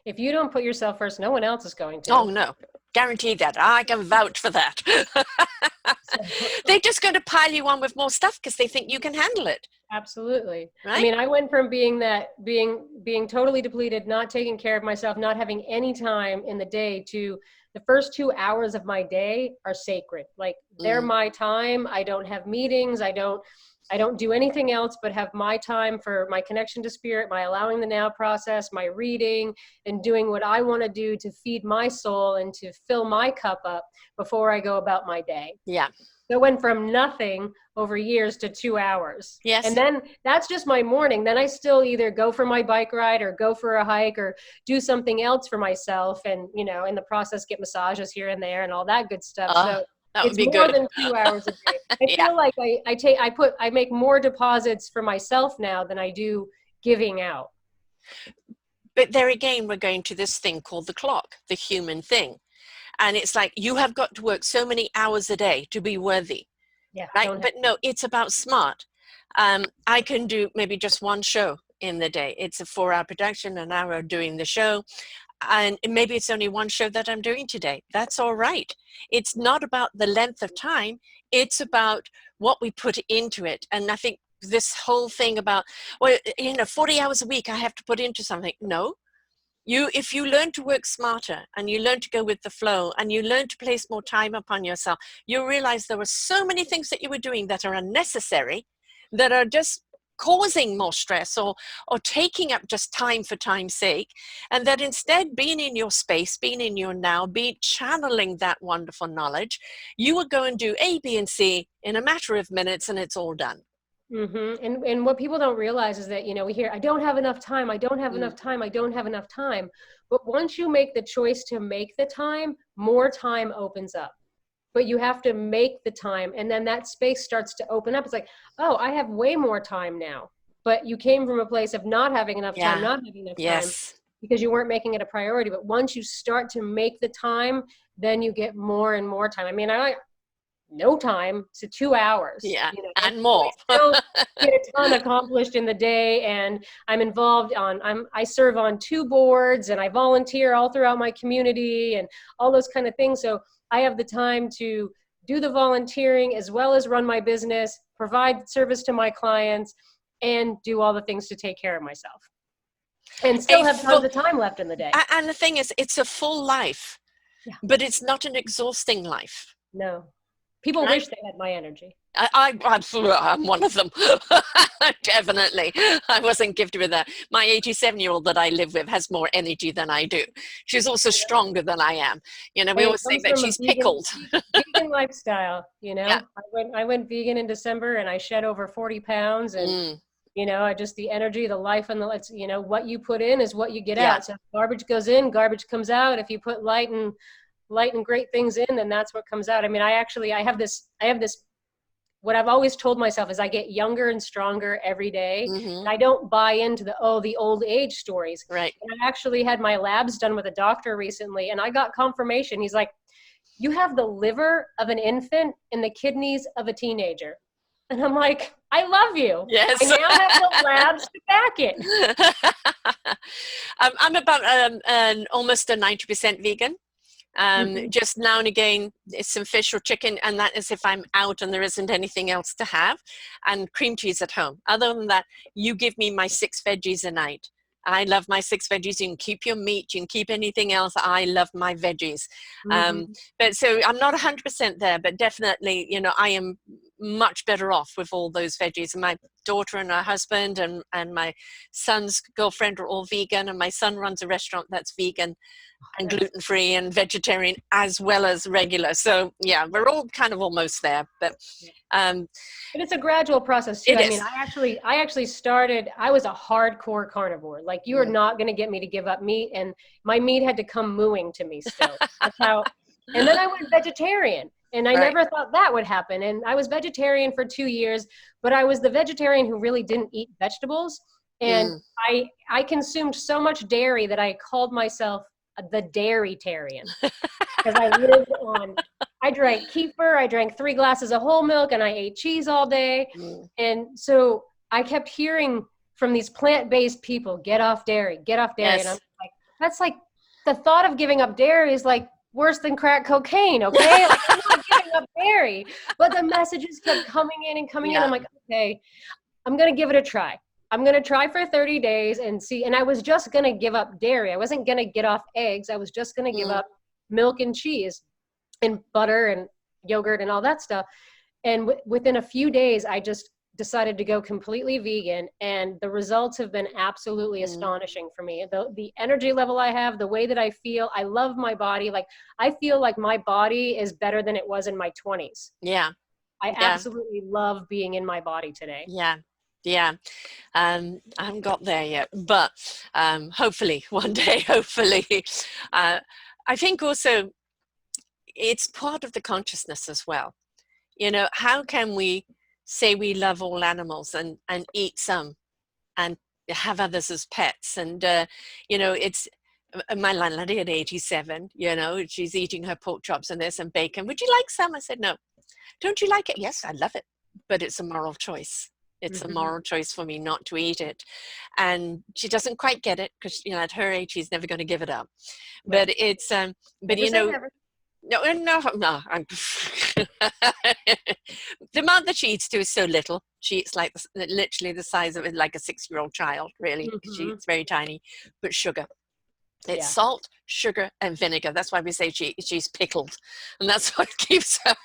Speaker 2: If you don't put yourself first, no one else is going to.
Speaker 1: Oh, no. Guaranteed that. I can vouch for that. They're just going to pile you on with more stuff because they think you can handle it.
Speaker 2: Absolutely.
Speaker 1: Right?
Speaker 2: I mean, I went from being totally depleted, not taking care of myself, not having any time in the day, to the first 2 hours of my day are sacred. Like, they're my time. I don't have meetings. I don't do anything else but have my time for my connection to spirit, my allowing the now process, my reading, and doing what I want to do to feed my soul and to fill my cup up before I go about my day.
Speaker 1: Yeah.
Speaker 2: So it went from nothing over years to 2 hours.
Speaker 1: Yes.
Speaker 2: And then that's just my morning. Then I still either go for my bike ride or go for a hike or do something else for myself, and, in the process get massages here and there and all that good stuff. So it's more than 2 hours a day. I feel like I make more deposits for myself now than I do giving out.
Speaker 1: But there again, we're going to this thing called the clock, the human thing. And it's like, you have got to work so many hours a day to be worthy.
Speaker 2: Yeah.
Speaker 1: Right? But no, it's about smart. I can do maybe just one show in the day. It's a 4-hour production, an hour doing the show. And maybe it's only one show that I'm doing today. That's all right. It's not about the length of time. It's about what we put into it. And I think this whole thing about, 40 hours a week I have to put into something. No. If you learn to work smarter and you learn to go with the flow and you learn to place more time upon yourself, you realize there were so many things that you were doing that are unnecessary, that are just causing more stress or taking up just time for time's sake, and that instead, being in your space, being in your now, channeling that wonderful knowledge, you will go and do A, B, and C in a matter of minutes, and it's all done.
Speaker 2: Mm-hmm. And what people don't realize is that, we hear, I don't have enough time. I don't have enough time. I don't have enough time. But once you make the choice to make the time, more time opens up. But you have to make the time, and then that space starts to open up. It's like, oh, I have way more time now. But you came from a place of not having enough time, not having enough time, because you weren't making it a priority. But once you start to make the time, then you get more and more time. I mean, no time to 2 hours.
Speaker 1: And more.
Speaker 2: I still get a ton accomplished in the day, and I'm involved I serve on 2 boards, and I volunteer all throughout my community and all those kind of things. So I have the time to do the volunteering as well as run my business, provide service to my clients, and do all the things to take care of myself. And still have tons of time left in the day.
Speaker 1: And the thing is, it's a full life, but it's not an exhausting life.
Speaker 2: No. People wish they had my energy.
Speaker 1: I'm one of them. Definitely. I wasn't gifted with that. My 87-year-old that I live with has more energy than I do. She's also stronger than I am. We always think that she's pickled.
Speaker 2: Vegan lifestyle, I went vegan in December, and I shed over 40 pounds, and just the energy, the life, and what you put in is what you get out. So if garbage goes in, garbage comes out. If you put light and great things in, then that's what comes out. I mean, I have this, what I've always told myself is I get younger and stronger every day. And I don't buy into the old age stories.
Speaker 1: Right.
Speaker 2: And I actually had my labs done with a doctor recently, and I got confirmation. He's like, you have the liver of an infant and the kidneys of a teenager. And I'm like, I love you.
Speaker 1: Yes.
Speaker 2: I now have the labs to back it.
Speaker 1: I'm about almost a 90% vegan. Just now and again, it's some fish or chicken, and that is if I'm out and there isn't anything else to have, and cream cheese at home. Other than that, you give me my 6 veggies a night. I love my 6 veggies. You can keep your meat, you can keep anything else. I love my veggies. But so I'm not 100% there, but definitely, you know, I am much better off with all those veggies. And my daughter and her husband and my son's girlfriend are all vegan, and my son runs a restaurant that's vegan and gluten-free and vegetarian as well as regular. So yeah, we're all kind of almost there, but
Speaker 2: it's a gradual process too.
Speaker 1: I
Speaker 2: mean, I actually started, I was a hardcore carnivore. Like, you are not going to get me to give up meat, and my meat had to come mooing to me still. That's how. And then I went vegetarian, and I never thought that would happen. And I was vegetarian for 2 years, but I was the vegetarian who really didn't eat vegetables. And I consumed so much dairy that I called myself the dairy-tarian, because I drank kefir, I drank 3 glasses of whole milk, and I ate cheese all day. And so I kept hearing from these plant-based people, get off dairy, get off dairy. And I'm like, that's like, the thought of giving up dairy is like worse than crack cocaine, okay? Like, I'm not giving up dairy. But the messages kept coming in and coming in. I'm like, okay, I'm going to give it a try. I'm going to try for 30 days and see. And I was just going to give up dairy. I wasn't going to get off eggs. I was just going to give up milk and cheese and butter and yogurt and all that stuff. And within a few days, I just decided to go completely vegan. And the results have been absolutely astonishing for me. The energy level I have, the way that I feel, I love my body. Like, I feel like my body is better than it was in my 20s.
Speaker 1: Yeah.
Speaker 2: I absolutely love being in my body today.
Speaker 1: Yeah. I haven't got there yet, but hopefully one day, hopefully. I think also it's part of the consciousness as well. You know, how can we say we love all animals and eat some and have others as pets? And, you know, it's my landlady at 87, you know, she's eating her pork chops and this and bacon. Would you like some? I said, no. Don't you like it? Yes, I love it. But it's a moral choice. It's a moral choice for me not to eat it. And she doesn't quite get it because, you know, at her age, she's never going to give it up. But it's, but you know, no. The amount that she eats to is so little. She eats like literally the size of like a 6-year-old child, really. She's very tiny, but sugar. It's salt, sugar, and vinegar. That's why we say she's pickled, and that's what keeps her.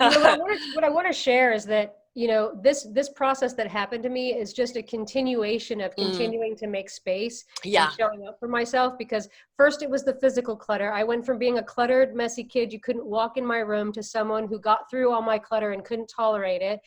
Speaker 2: You know, what I want to share is that, you know, this process that happened to me is just a continuation of continuing to make space and showing up for myself. Because first it was the physical clutter. I went from being a cluttered, messy kid, you couldn't walk in my room, to someone who got through all my clutter and couldn't tolerate it.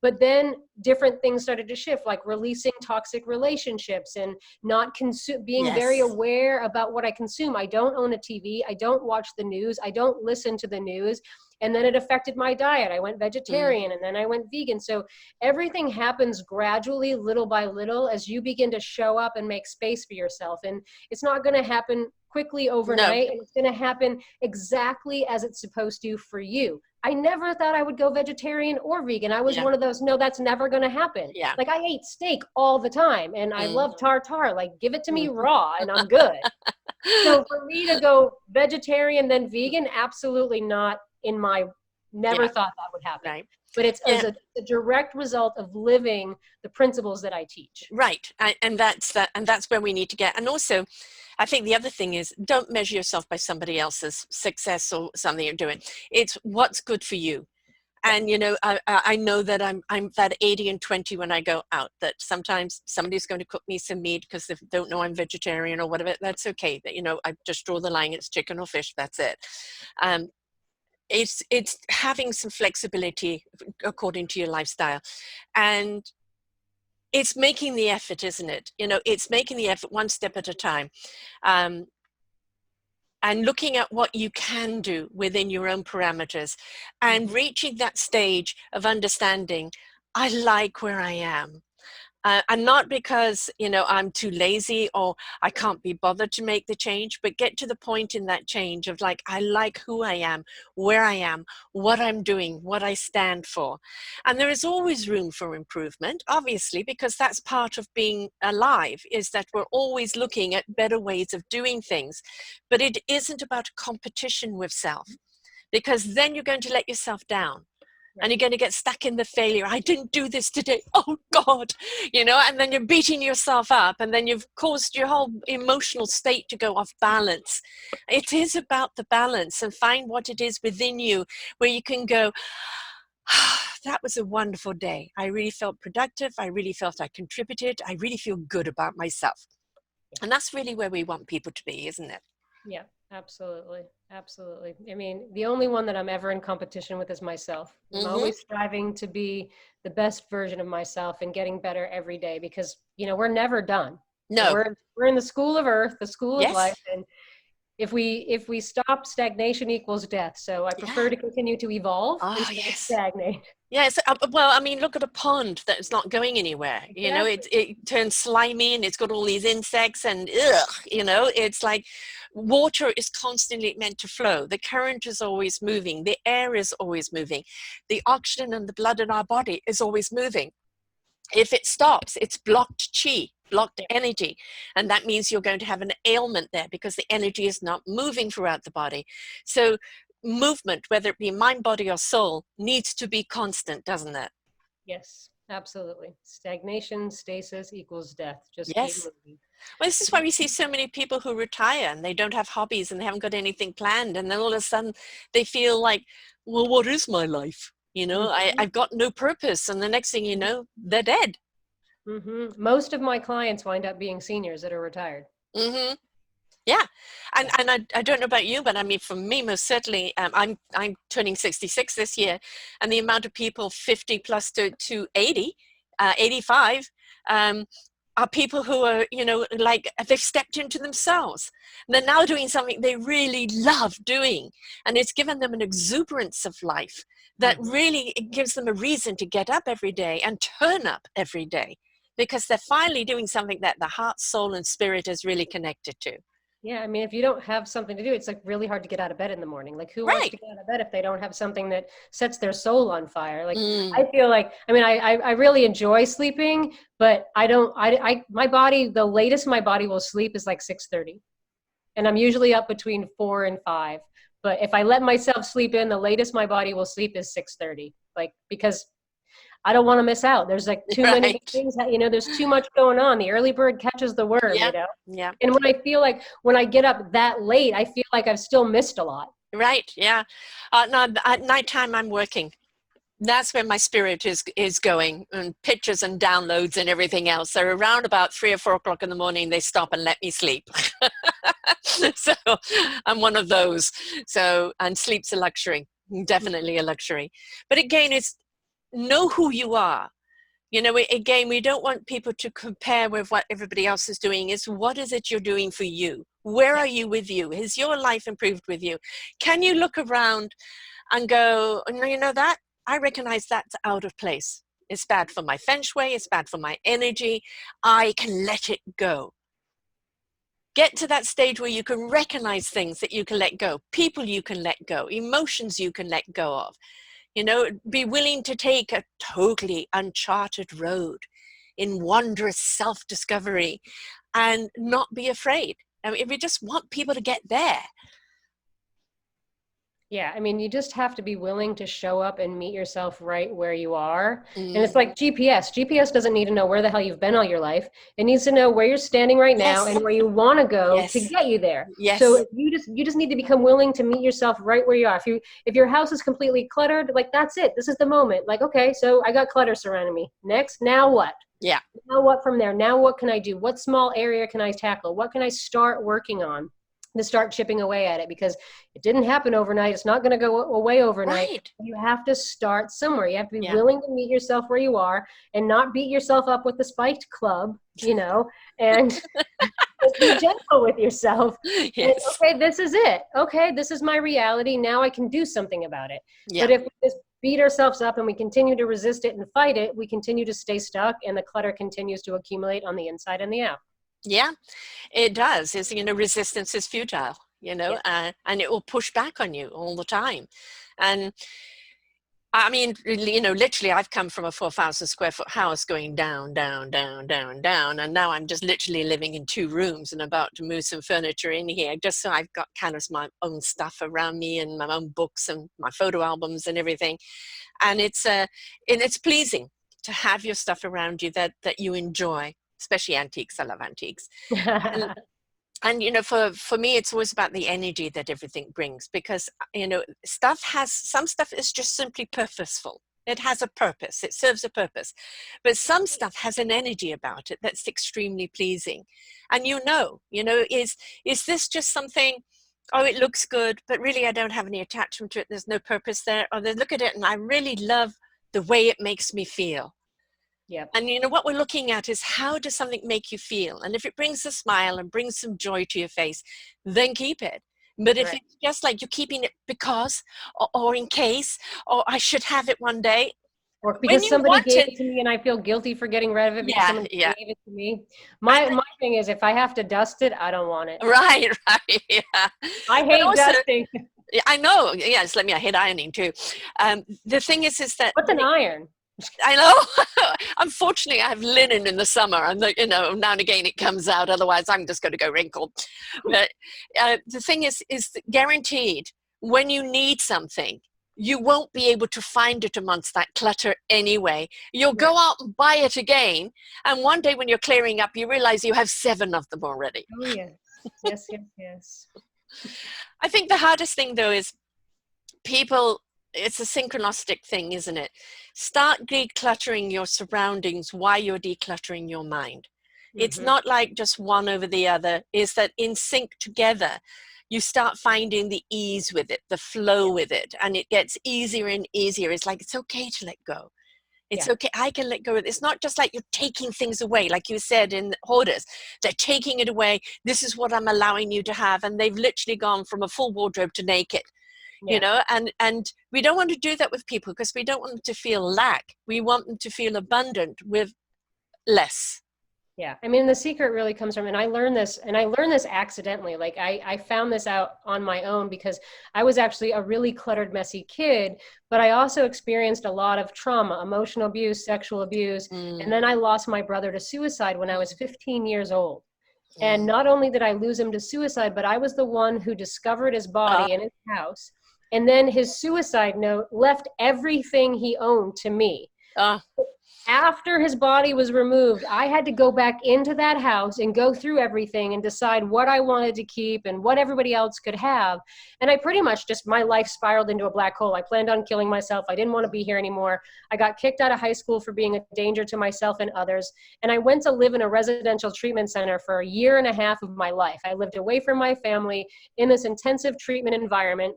Speaker 2: But then different things started to shift, like releasing toxic relationships and not being very aware about what I consume. I don't own a TV. I don't watch the news. I don't listen to the news. And then it affected my diet. I went vegetarian and then I went vegan. So everything happens gradually, little by little, as you begin to show up and make space for yourself. And it's not going to happen quickly overnight. No. And it's going to happen exactly as it's supposed to for you. I never thought I would go vegetarian or vegan. I was one of those, no, that's never going to happen. Yeah. Like, I ate steak all the time and I love tartare. Like, give it to me raw and I'm good. So for me to go vegetarian, then vegan, absolutely not in my, never thought that would happen. Right. But it's as a direct result of living the principles that I teach.
Speaker 1: Right. And that's where we need to get. And also, I think the other thing is, don't measure yourself by somebody else's success or something you're doing. It's what's good for you. And, you know, I know that I'm that 80 and 20 when I go out, that sometimes somebody's going to cook me some meat because they don't know I'm vegetarian or whatever. That's okay. That, you know, I just draw the line. It's chicken or fish. That's it. It's having some flexibility according to your lifestyle. And it's making the effort, isn't it? You know, it's making the effort one step at a time. And looking at what you can do within your own parameters and reaching that stage of understanding, I like where I am. And not because, I'm too lazy or I can't be bothered to make the change, but get to the point in that change of like, I like who I am, where I am, what I'm doing, what I stand for. And there is always room for improvement, obviously, because that's part of being alive, is that we're always looking at better ways of doing things. But it isn't about competition with self, because then you're going to let yourself down. And you're going to get stuck in the failure. I didn't do this today. Oh God, and then you're beating yourself up, and then you've caused your whole emotional state to go off balance. It is about the balance, and find what it is within you where you can go, that was a wonderful day. I really felt productive. I really felt I contributed. I really feel good about myself. And that's really where we want people to be, isn't it?
Speaker 2: Yeah, absolutely. Absolutely. I mean, the only one that I'm ever in competition with is myself. I'm always striving to be the best version of myself and getting better every day, because, we're never done.
Speaker 1: No.
Speaker 2: We're in the school of earth, the school of life. And if we stop, stagnation equals death. So I prefer to continue to evolve instead of stagnate.
Speaker 1: Yes. Well, I mean, look at a pond that's not going anywhere.
Speaker 2: Exactly.
Speaker 1: It turns slimy and it's got all these insects and it's like water is constantly meant to flow. The current is always moving. The air is always moving. The oxygen and the blood in our body is always moving. If it stops, it's blocked chi, blocked energy. And that means you're going to have an ailment there because the energy is not moving throughout the body. So movement, whether it be mind, body, or soul, needs to be constant, doesn't it?
Speaker 2: Yes, absolutely. Stagnation, stasis equals death. Just keep moving.
Speaker 1: Well, this is why we see so many people who retire and they don't have hobbies and they haven't got anything planned. And then all of a sudden they feel like, well, what is my life? I've got no purpose. And the next thing you know, they're dead.
Speaker 2: Most of my clients wind up being seniors that are retired.
Speaker 1: Yeah. And I don't know about you, but I mean, for me, most certainly, I'm turning 66 this year, and the amount of people 50 plus to 80, 85, are people who are, like they've stepped into themselves. They're now doing something they really love doing. And it's given them an exuberance of life that really it gives them a reason to get up every day and turn up every day, because they're finally doing something that the heart, soul, and spirit is really connected to.
Speaker 2: Yeah, I mean, if you don't have something to do, it's like really hard to get out of bed in the morning. Like, who wants to get out of bed if they don't have something that sets their soul on fire? Like, I feel like, I mean, I really enjoy sleeping, but my body, the latest my body will sleep is like 6:30. And I'm usually up between 4 and 5. But if I let myself sleep in, the latest my body will sleep is 6:30. Like, because I don't want to miss out. There's like too many things, there's too much going on. The early bird catches the worm,
Speaker 1: Yeah.
Speaker 2: And when I feel like when I get up that late, I feel like I've still missed a lot.
Speaker 1: Right. Yeah. No, at nighttime I'm working. That's where my spirit is going, and pictures and downloads and everything else. So around about 3 or 4 o'clock in the morning, they stop and let me sleep. So I'm one of those. So, and sleep's a luxury, definitely a luxury. But again, it's know who you are. Again, we don't want people to compare with what everybody else is doing. It's what is it you're doing for you? Where are you with you? Has your life improved with you? Can you look around and go, that? I recognize that's out of place. It's bad for my feng shui. It's bad for my energy. I can let it go. Get to that stage where you can recognize things that you can let go, people you can let go, emotions you can let go of. Be willing to take a totally uncharted road in wondrous self-discovery and not be afraid. I mean, we just want people to get there.
Speaker 2: Yeah, I mean, you just have to be willing to show up and meet yourself right where you are. And it's like GPS. GPS doesn't need to know where the hell you've been all your life. It needs to know where you're standing right now and where you want to go to get you there. So you just need to become willing to meet yourself right where you are. If your house is completely cluttered, like, that's it. This is the moment. Like, okay, so I got clutter surrounding me. Next, now what?
Speaker 1: Yeah.
Speaker 2: Now what from there? Now what can I do? What small area can I tackle? What can I start working on to start chipping away at it? Because it didn't happen overnight. It's not going to go away overnight. You have to start somewhere. You have to be willing to meet yourself where you are and not beat yourself up with the spiked club, and just be gentle with yourself. And, okay, this is it. Okay, this is my reality. Now I can do something about it. But if we just beat ourselves up and we continue to resist it and fight it, we continue to stay stuck, and the clutter continues to accumulate on the inside and the out.
Speaker 1: Yeah, it does. It's, you know, resistance is futile, you know, and it will push back on you all the time. And I mean, you know, literally I've come from a 4,000 square foot house going down, down, down, down, down. And now I'm just literally living in 2 rooms and about to move some furniture in here just so I've got kind of my own stuff around me and my own books and my photo albums and everything. And it's pleasing to have your stuff around you that you enjoy, especially antiques. I love antiques. And you know, for me, it's always about the energy that everything brings, because, you know, some stuff is just simply purposeful. It has a purpose. It serves a purpose. But some stuff has an energy about it that's extremely pleasing. And you know, is this just something, oh, it looks good, but really I don't have any attachment to it. There's no purpose there. Or they look at it and I really love the way it makes me feel.
Speaker 2: Yep.
Speaker 1: And you know, what we're looking at is, how does something make you feel? And if it brings a smile and brings some joy to your face, then keep it. But if it's just like you're keeping it because, or in case, or I should have it one day,
Speaker 2: or because somebody gave it to me and I feel guilty for getting rid of it because someone gave it to me. My thing is, if I have to dust it, I don't want it.
Speaker 1: Right, yeah.
Speaker 2: I hate dusting.
Speaker 1: I know. Yes, I hate ironing too. The thing is that
Speaker 2: what's an iron?
Speaker 1: I know. Unfortunately, I have linen in the summer, and you know, now and again it comes out. Otherwise, I'm just going to go wrinkled. But the thing is guaranteed, when you need something, you won't be able to find it amongst that clutter anyway. You'll go out and buy it again, and one day when you're clearing up, you realize you have 7 of them already.
Speaker 2: Oh yes, yes, yes, yes.
Speaker 1: I think the hardest thing though is people. It's a synchronistic thing, isn't it? Start decluttering your surroundings while you're decluttering your mind. It's not like just one over the other. Is that in sync together, you start finding the ease with it, the flow with it, and it gets easier and easier. It's like, it's okay to let go. It's okay. I can let go of it. It's not just like you're taking things away, like you said in hoarders. They're taking it away. This is what I'm allowing you to have. And they've literally gone from a full wardrobe to naked. You know, and we don't want to do that with people, because we don't want them to feel lack. We want them to feel abundant with less.
Speaker 2: Yeah, I mean, the secret really comes from, and I learned this accidentally. Like I found this out on my own because I was actually a really cluttered, messy kid, but I also experienced a lot of trauma, emotional abuse, sexual abuse. And then I lost my brother to suicide when I was 15 years old. And not only did I lose him to suicide, but I was the one who discovered his body in his house. And then his suicide note left everything he owned to me. After his body was removed, I had to go back into that house and go through everything and decide what I wanted to keep and what everybody else could have. And I pretty much my life spiraled into a black hole. I planned on killing myself. I didn't want to be here anymore. I got kicked out of high school for being a danger to myself and others. And I went to live in a residential treatment center for a year and a half of my life. I lived away from my family in this intensive treatment environment.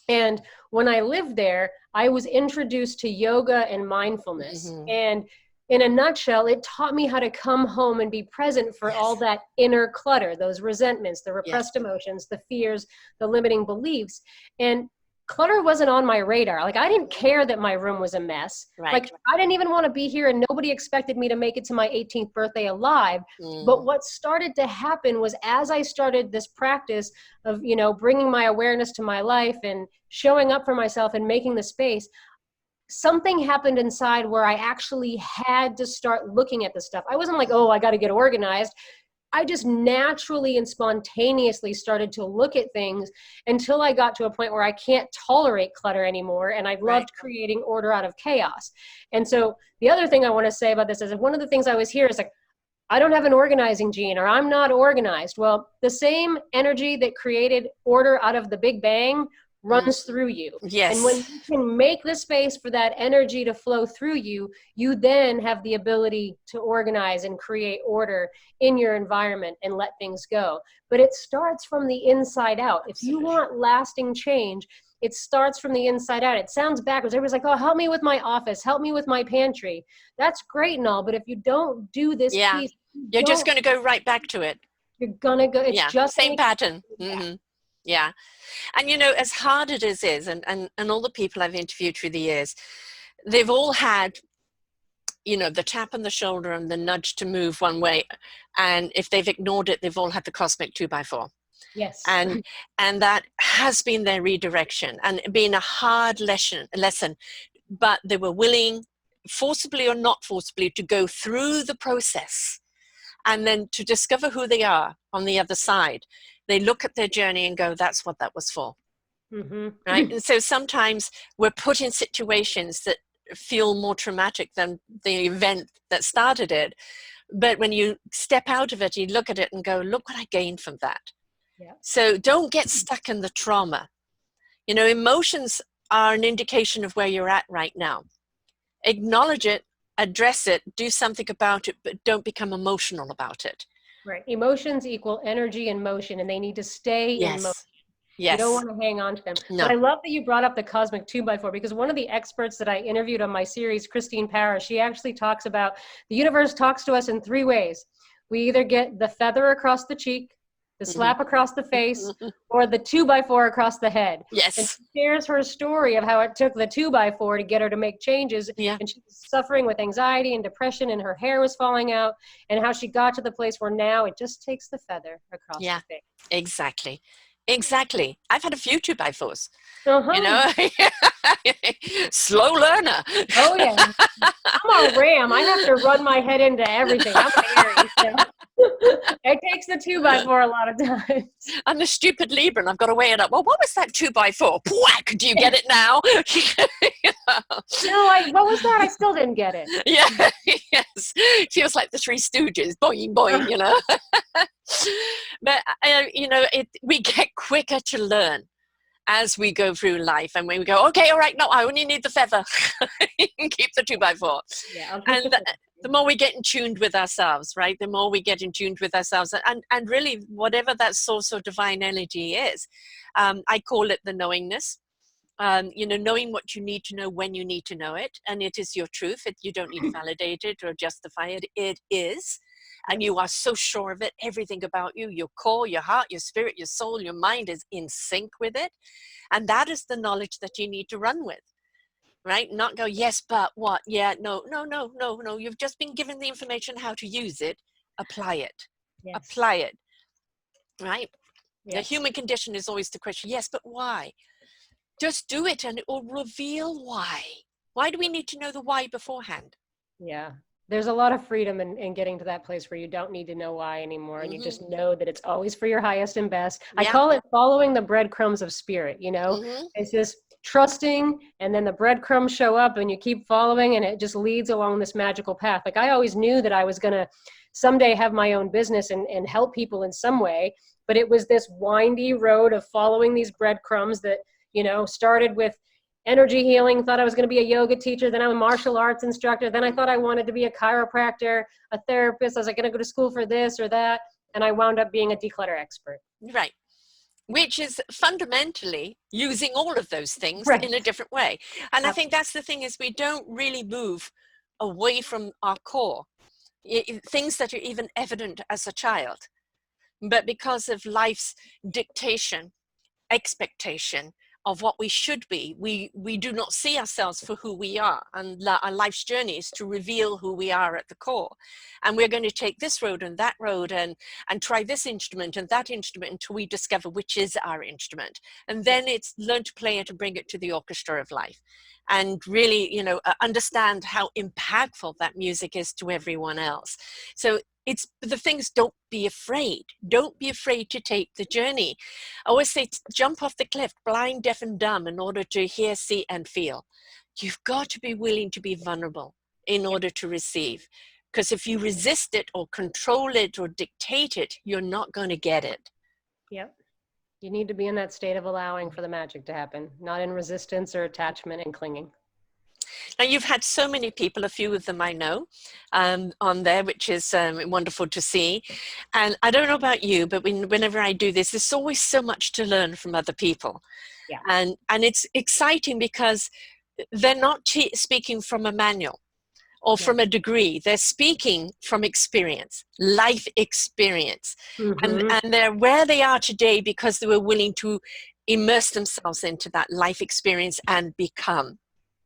Speaker 2: And when I lived there, I was introduced to yoga and mindfulness. And in a nutshell, it taught me how to come home and be present for all that inner clutter, those resentments, the repressed emotions, the fears, the limiting beliefs. And clutter wasn't on my radar. Like, I didn't care that my room was a mess. Like, I didn't even want to be here, and nobody expected me to make it to my 18th birthday alive. But what started to happen was, as I started this practice of, you know, bringing my awareness to my life and showing up for myself and making the space, something happened inside where I actually had to start looking at this stuff. I wasn't like, oh, I got to get organized. I just naturally and spontaneously started to look at things until I got to a point where I can't tolerate clutter anymore. And I loved creating order out of chaos. And so the other thing I want to say about this is that one of the things I always hear is like, I don't have an organizing gene, or I'm not organized. Well, the same energy that created order out of the Big Bang runs through you.
Speaker 1: Yes.
Speaker 2: And when you can make the space for that energy to flow through you, you then have the ability to organize and create order in your environment and let things go. But it starts from the inside out. If you want lasting change, it starts from the inside out. It sounds backwards. Everybody's like, oh, help me with my office, help me with my pantry. That's great and all, but if you don't do this piece,
Speaker 1: you're just going to go right back to it.
Speaker 2: You're going to go, it's just
Speaker 1: same pattern. Yeah. And, you know, as hard it is, and all the people I've interviewed through the years, they've all had, you know, the tap on the shoulder and the nudge to move one way. And if they've ignored it, they've all had the cosmic 2x4.
Speaker 2: Yes.
Speaker 1: And that has been their redirection and been a hard lesson, but they were willing, forcibly or not forcibly, to go through the process and then to discover who they are on the other side. They look at their journey and go, that's what that was for.
Speaker 2: Mm-hmm.
Speaker 1: Right. And so sometimes we're put in situations that feel more traumatic than the event that started it. But when you step out of it, you look at it and go, look what I gained from that.
Speaker 2: Yeah.
Speaker 1: So don't get stuck in the trauma. You know, emotions are an indication of where you're at right now. Acknowledge it, address it, do something about it, but don't become emotional about it.
Speaker 2: Right. Emotions equal energy and motion, and they need to stay in motion.
Speaker 1: Yes.
Speaker 2: You don't want to hang on to them.
Speaker 1: No.
Speaker 2: But I love that you brought up the cosmic 2x4, because one of the experts that I interviewed on my series, Christine Parrish, she actually talks about the universe talks to us in 3 ways. We either get the feather across the cheek, the slap across the face, or the 2x4 across the head.
Speaker 1: Yes.
Speaker 2: And she shares her story of how it took the 2x4 to get her to make changes.
Speaker 1: Yeah.
Speaker 2: And she was suffering with anxiety and depression, and her hair was falling out, and how she got to the place where now it just takes the feather across the face.
Speaker 1: Exactly. Exactly. I've had a few 2x4s.
Speaker 2: Uh-huh.
Speaker 1: You know, slow learner.
Speaker 2: Oh yeah, I'm a ram. I have to run my head into everything. I'm an Aries, so it takes the 2x4 a lot of times.
Speaker 1: I'm a stupid Libra, and I've got to weigh it up. Well, what was that 2x4? Whack! Do you get it now? You know?
Speaker 2: No, what was that? I still didn't get it.
Speaker 1: Yeah, yes. Feels like the Three Stooges. Boing, boing. You know. But you know, we get quicker to learn as we go through life, and when we go, okay, all right, no, I only need the feather. You can keep the 2x4.
Speaker 2: Yeah,
Speaker 1: and the more we get in tuned with ourselves, right? The more we get in tuned with ourselves, and really, whatever that source or divine energy is, I call it the knowingness. You know, knowing what you need to know when you need to know it, and it is your truth. You don't need to validate it or justify it. It is. And you are so sure of it. Everything about you, your core, your heart, your spirit, your soul, your mind is in sync with it. And that is the knowledge that you need to run with, right? Not go, yes, but what? Yeah, no. You've just been given the information how to use it. Apply it.
Speaker 2: Yes.
Speaker 1: Apply it, right?
Speaker 2: Yes.
Speaker 1: The human condition is always the question, yes, but why? Just do it and it will reveal why. Why do we need to know the why beforehand?
Speaker 2: Yeah. There's a lot of freedom in getting to that place where you don't need to know why anymore. And you just know that it's always for your highest and best. I call it following the breadcrumbs of spirit, you know? It's just trusting, and then the breadcrumbs show up and you keep following, and it just leads along this magical path. Like, I always knew that I was going to someday have my own business and help people in some way. But it was this windy road of following these breadcrumbs that, you know, started with energy healing, thought I was going to be a yoga teacher, then I'm a martial arts instructor, then I thought I wanted to be a chiropractor, a therapist, I was like, going to go to school for this or that, and I wound up being a declutter expert.
Speaker 1: Right. Which is fundamentally using all of those things in a different way. And I think that's the thing, is we don't really move away from our core, things that are even evident as a child. But because of life's dictation, expectation of what we should be, we do not see ourselves for who we are, and our life's journey is to reveal who we are at the core. And we're going to take this road and that road and try this instrument and that instrument until we discover which is our instrument, and then it's learn to play it and bring it to the orchestra of life, and really, you know, understand how impactful that music is to everyone else. So it's the things, don't be afraid. Don't be afraid to take the journey. I always say, jump off the cliff, blind, deaf, and dumb, in order to hear, see, and feel. You've got to be willing to be vulnerable in order to receive. Because if you resist it or control it or dictate it, you're not going to get it.
Speaker 2: Yep. You need to be in that state of allowing for the magic to happen, not in resistance or attachment and clinging.
Speaker 1: Now, you've had so many people, a few of them I know, on there, which is wonderful to see. And I don't know about you, but whenever I do this, there's always so much to learn from other people.
Speaker 2: Yeah.
Speaker 1: And it's exciting because they're not speaking from a manual or from a degree. They're speaking from experience, life experience.
Speaker 2: Mm-hmm.
Speaker 1: And they're where they are today because they were willing to immerse themselves into that life experience and become.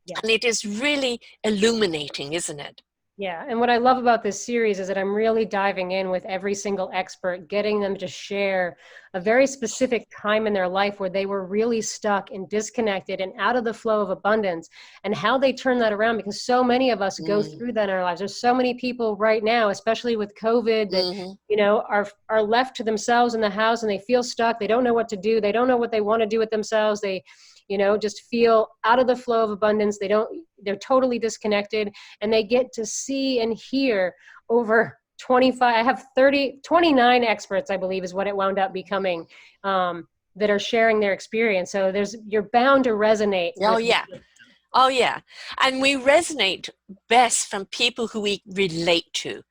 Speaker 2: Yeah.
Speaker 1: And it is really illuminating, isn't it?
Speaker 2: Yeah, and what I love about this series is that I'm really diving in with every single expert, getting them to share a very specific time in their life where they were really stuck and disconnected and out of the flow of abundance, and how they turn that around, because so many of us go through that in our lives. There's so many people right now, especially with COVID, that are left to themselves in the house and they feel stuck. They don't know what to do. They don't know what they want to do with themselves. They just feel out of the flow of abundance. They're totally disconnected, and they get to see and hear over 25, I have 29 experts, I believe is what it wound up becoming, that are sharing their experience. So you're bound to resonate.
Speaker 1: Oh yeah. And we resonate best from people who we relate to.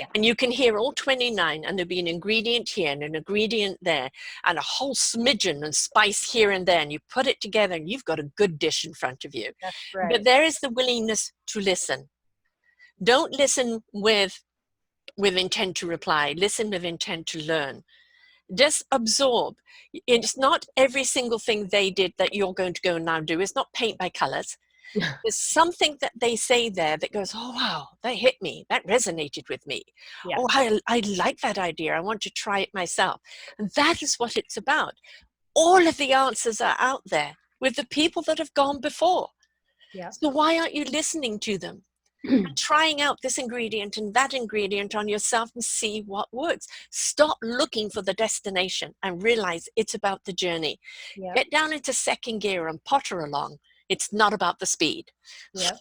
Speaker 2: Yeah.
Speaker 1: And you can hear all 29, and there'll be an ingredient here and an ingredient there and a whole smidgen and spice here and there, and you put it together and you've got a good dish in front of you.
Speaker 2: That's right.
Speaker 1: But there is the willingness to listen. Don't listen with intent to reply. Listen with intent to learn. Just absorb. It's not every single thing they did that you're going to go and now do. It's not paint by colors. There's something that they say there that goes, oh, wow, that hit me. That resonated with me.
Speaker 2: Yeah.
Speaker 1: Oh, I like that idea. I want to try it myself. And that is what it's about. All of the answers are out there with the people that have gone before.
Speaker 2: Yeah.
Speaker 1: So why aren't you listening to them? And trying out this ingredient and that ingredient on yourself and see what works. Stop looking for the destination and realize it's about the journey.
Speaker 2: Yeah.
Speaker 1: Get down into second gear and potter along. It's not about the speed.
Speaker 2: Yeah.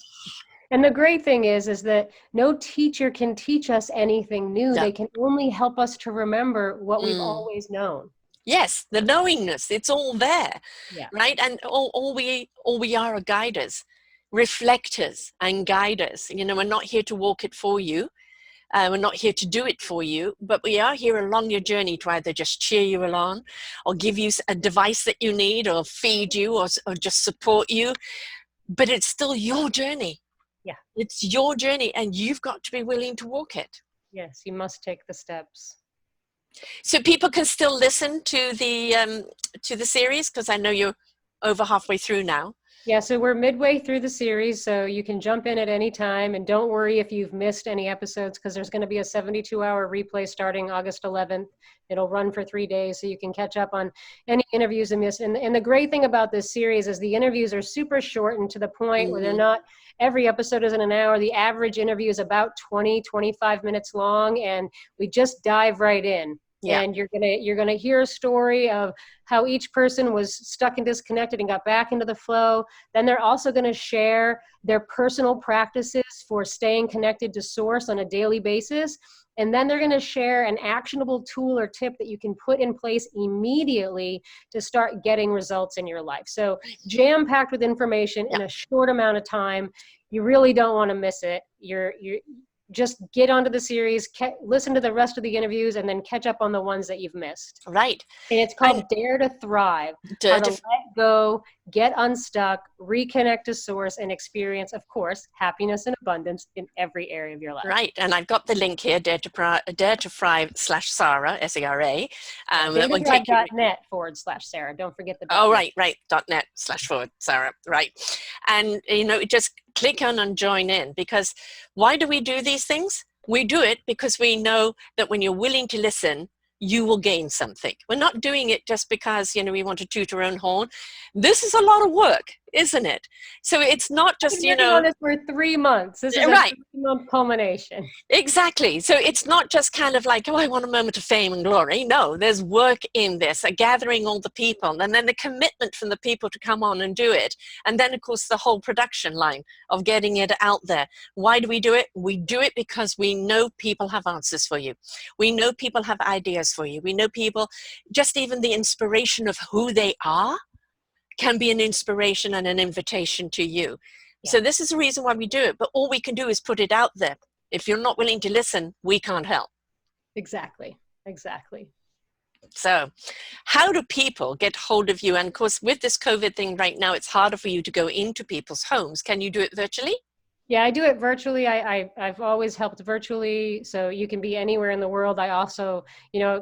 Speaker 2: And the great thing is that no teacher can teach us anything new.
Speaker 1: No.
Speaker 2: They can only help us to remember what we've always known.
Speaker 1: Yes, the knowingness, it's all there, right? And all we are guiders, reflectors and guiders. We're not here to walk it for you. We're not here to do it for you, but we are here along your journey to either just cheer you along or give you a device that you need or feed you or just support you. But it's still your journey.
Speaker 2: Yeah.
Speaker 1: It's your journey, and you've got to be willing to walk it.
Speaker 2: Yes, you must take the steps.
Speaker 1: So people can still listen to the series, because I know you're over halfway through now.
Speaker 2: Yeah, so we're midway through the series, so you can jump in at any time, and don't worry if you've missed any episodes, because there's going to be a 72-hour replay starting August 11th. It'll run for 3 days, so you can catch up on any interviews you missed. And the great thing about this series is the interviews are super short and to the point, where they're not, every episode isn't an hour. The average interview is about 20-25 minutes long, and we just dive right in. Yeah. And you're gonna hear a story of how each person was stuck and disconnected and got back into the flow. Then they're also going to share their personal practices for staying connected to source on a daily basis. And then they're going to share an actionable tool or tip that you can put in place immediately to start getting results in your life. So jam-packed with information in a short amount of time. You really don't want to miss it. You're just get onto the series, listen to the rest of the interviews, and then catch up on the ones that you've missed.
Speaker 1: Right.
Speaker 2: And it's called Dare to Thrive. How to let go, get unstuck, reconnect to source, and experience, of course, happiness and abundance in every area of your life.
Speaker 1: Right. And I've got the link here, Dare to Thrive/Sarah, S-A-R-A.
Speaker 2: DareToThrive.net/Sarah. Don't forget the
Speaker 1: .net. Right. .net/Sarah. Right. And, just click on and join in, because why do we do these things? We do it because we know that when you're willing to listen, you will gain something. We're not doing it just because, we want to toot our own horn. This is a lot of work, isn't it? So it's not just,
Speaker 2: We've been on this for 3 months. This is a 3-month culmination.
Speaker 1: Exactly. So it's not just kind of like, oh, I want a moment of fame and glory. No, there's work in this, gathering all the people, and then the commitment from the people to come on and do it. And then, of course, the whole production line of getting it out there. Why do we do it? We do it because we know people have answers for you. We know people have ideas for you. We know people, just even the inspiration of who they are can be an inspiration and an invitation to you. Yeah. So this is the reason why we do it, but all we can do is put it out there. If you're not willing to listen, we can't help.
Speaker 2: Exactly.
Speaker 1: So how do people get hold of you? And of course, with this COVID thing right now, it's harder for you to go into people's homes. Can you do it virtually?
Speaker 2: Yeah, I do it virtually. I've always helped virtually, so you can be anywhere in the world. I also,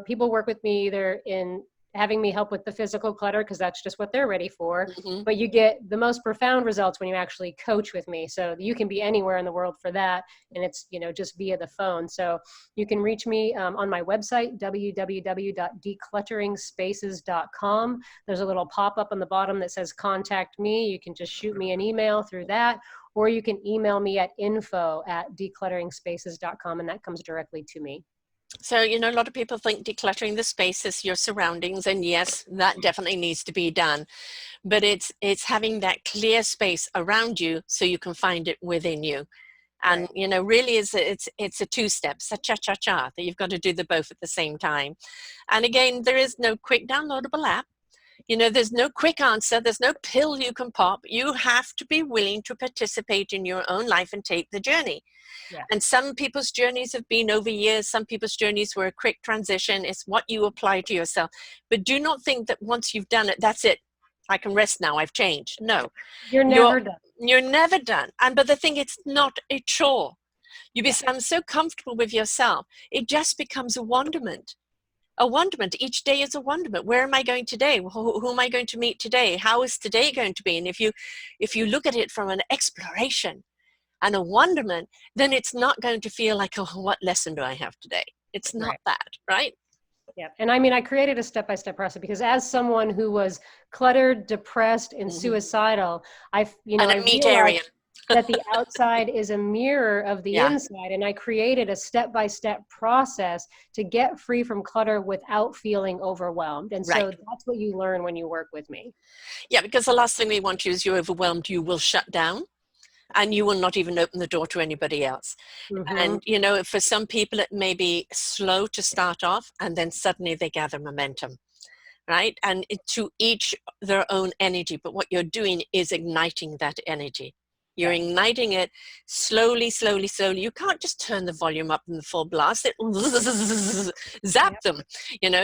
Speaker 2: people work with me either in having me help with the physical clutter because that's just what they're ready for.
Speaker 1: Mm-hmm.
Speaker 2: But you get the most profound results when you actually coach with me. So you can be anywhere in the world for that, and it's just via the phone. So you can reach me on my website www.decluttering.spaces.com. There's a little pop-up on the bottom that says "Contact Me." You can just shoot me an email through that, or you can email me at info@decluttering.spaces.com, and that comes directly to me.
Speaker 1: So, a lot of people think decluttering the space is your surroundings, and yes, that definitely needs to be done. But it's having that clear space around you so you can find it within you. And,
Speaker 2: Right.
Speaker 1: really it's a two-step, it's a cha-cha-cha, that you've got to do the both at the same time. And again, there is no quick downloadable app. There's no quick answer. There's no pill you can pop. You have to be willing to participate in your own life and take the journey.
Speaker 2: Yeah.
Speaker 1: And some people's journeys have been over years. Some people's journeys were a quick transition. It's what you apply to yourself. But do not think that once you've done it, that's it. I can rest now. I've changed. No,
Speaker 2: You're
Speaker 1: you're
Speaker 2: never done.
Speaker 1: you're never done. But the thing, it's not a chore. You become so comfortable with yourself. It just becomes a wonderment. A wonderment. Each day is a wonderment. Where am I going today? Who am I going to meet today? How is today going to be? And if you look at it from an exploration and a wonderment, then it's not going to feel like, oh, what lesson do I have today? It's not
Speaker 2: Right.
Speaker 1: that, right?
Speaker 2: Yeah. And I mean, I created a step-by-step process because as someone who was cluttered, depressed, and
Speaker 1: Mm-hmm.
Speaker 2: suicidal, I
Speaker 1: And a meat
Speaker 2: realized
Speaker 1: Aryan.
Speaker 2: that the outside is a mirror of the
Speaker 1: Yeah,
Speaker 2: inside. And I created a step-by-step process to get free from clutter without feeling overwhelmed. And so
Speaker 1: right.
Speaker 2: that's what you learn when you work with me.
Speaker 1: Yeah, because the last thing we want you is you're overwhelmed, you will shut down and you will not even open the door to anybody else.
Speaker 2: Mm-hmm.
Speaker 1: And, for some people, it may be slow to start off and then suddenly they gather momentum, right? And to each their own energy. But what you're doing is igniting that energy. You're
Speaker 2: Yeah.
Speaker 1: igniting it slowly, slowly, slowly. You can't just turn the volume up in the full blast. It zap
Speaker 2: Yep.
Speaker 1: them,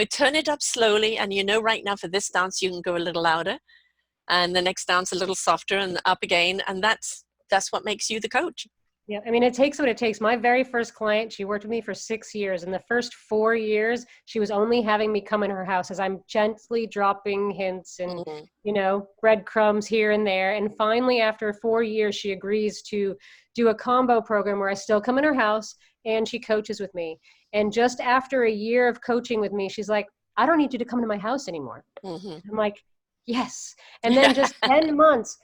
Speaker 1: turn it up slowly. And right now for this dance, you can go a little louder and the next dance a little softer and up again. And that's what makes you the coach.
Speaker 2: Yeah, I mean, it takes what it takes. My very first client, she worked with me for 6 years. In the first 4 years, she was only having me come in her house as I'm gently dropping hints and,
Speaker 1: Mm-hmm.
Speaker 2: breadcrumbs here and there. And finally, after 4 years, she agrees to do a combo program where I still come in her house and she coaches with me. And just after a year of coaching with me, she's like, I don't need you to come to my house anymore.
Speaker 1: Mm-hmm.
Speaker 2: I'm like, yes. And then just 10 months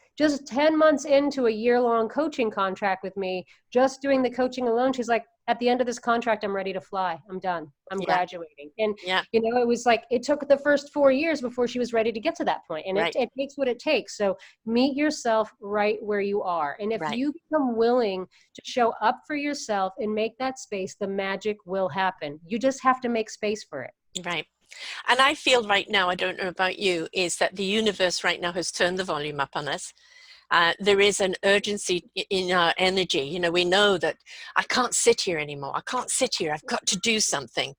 Speaker 2: into a year-long coaching contract with me, just doing the coaching alone, she's like, at the end of this contract, I'm ready to fly. I'm done. I'm
Speaker 1: Yeah.
Speaker 2: graduating. And,
Speaker 1: Yeah.
Speaker 2: it was like, it took the first 4 years before she was ready to get to that point. And
Speaker 1: Right.
Speaker 2: it takes what it takes. So meet yourself right where you are. And if
Speaker 1: Right.
Speaker 2: you become willing to show up for yourself and make that space, the magic will happen. You just have to make space for it.
Speaker 1: Right. And I feel right now, I don't know about you, is that the universe right now has turned the volume up on us. There is an urgency in our energy. We know that I can't sit here anymore. I can't sit here. I've got to do something.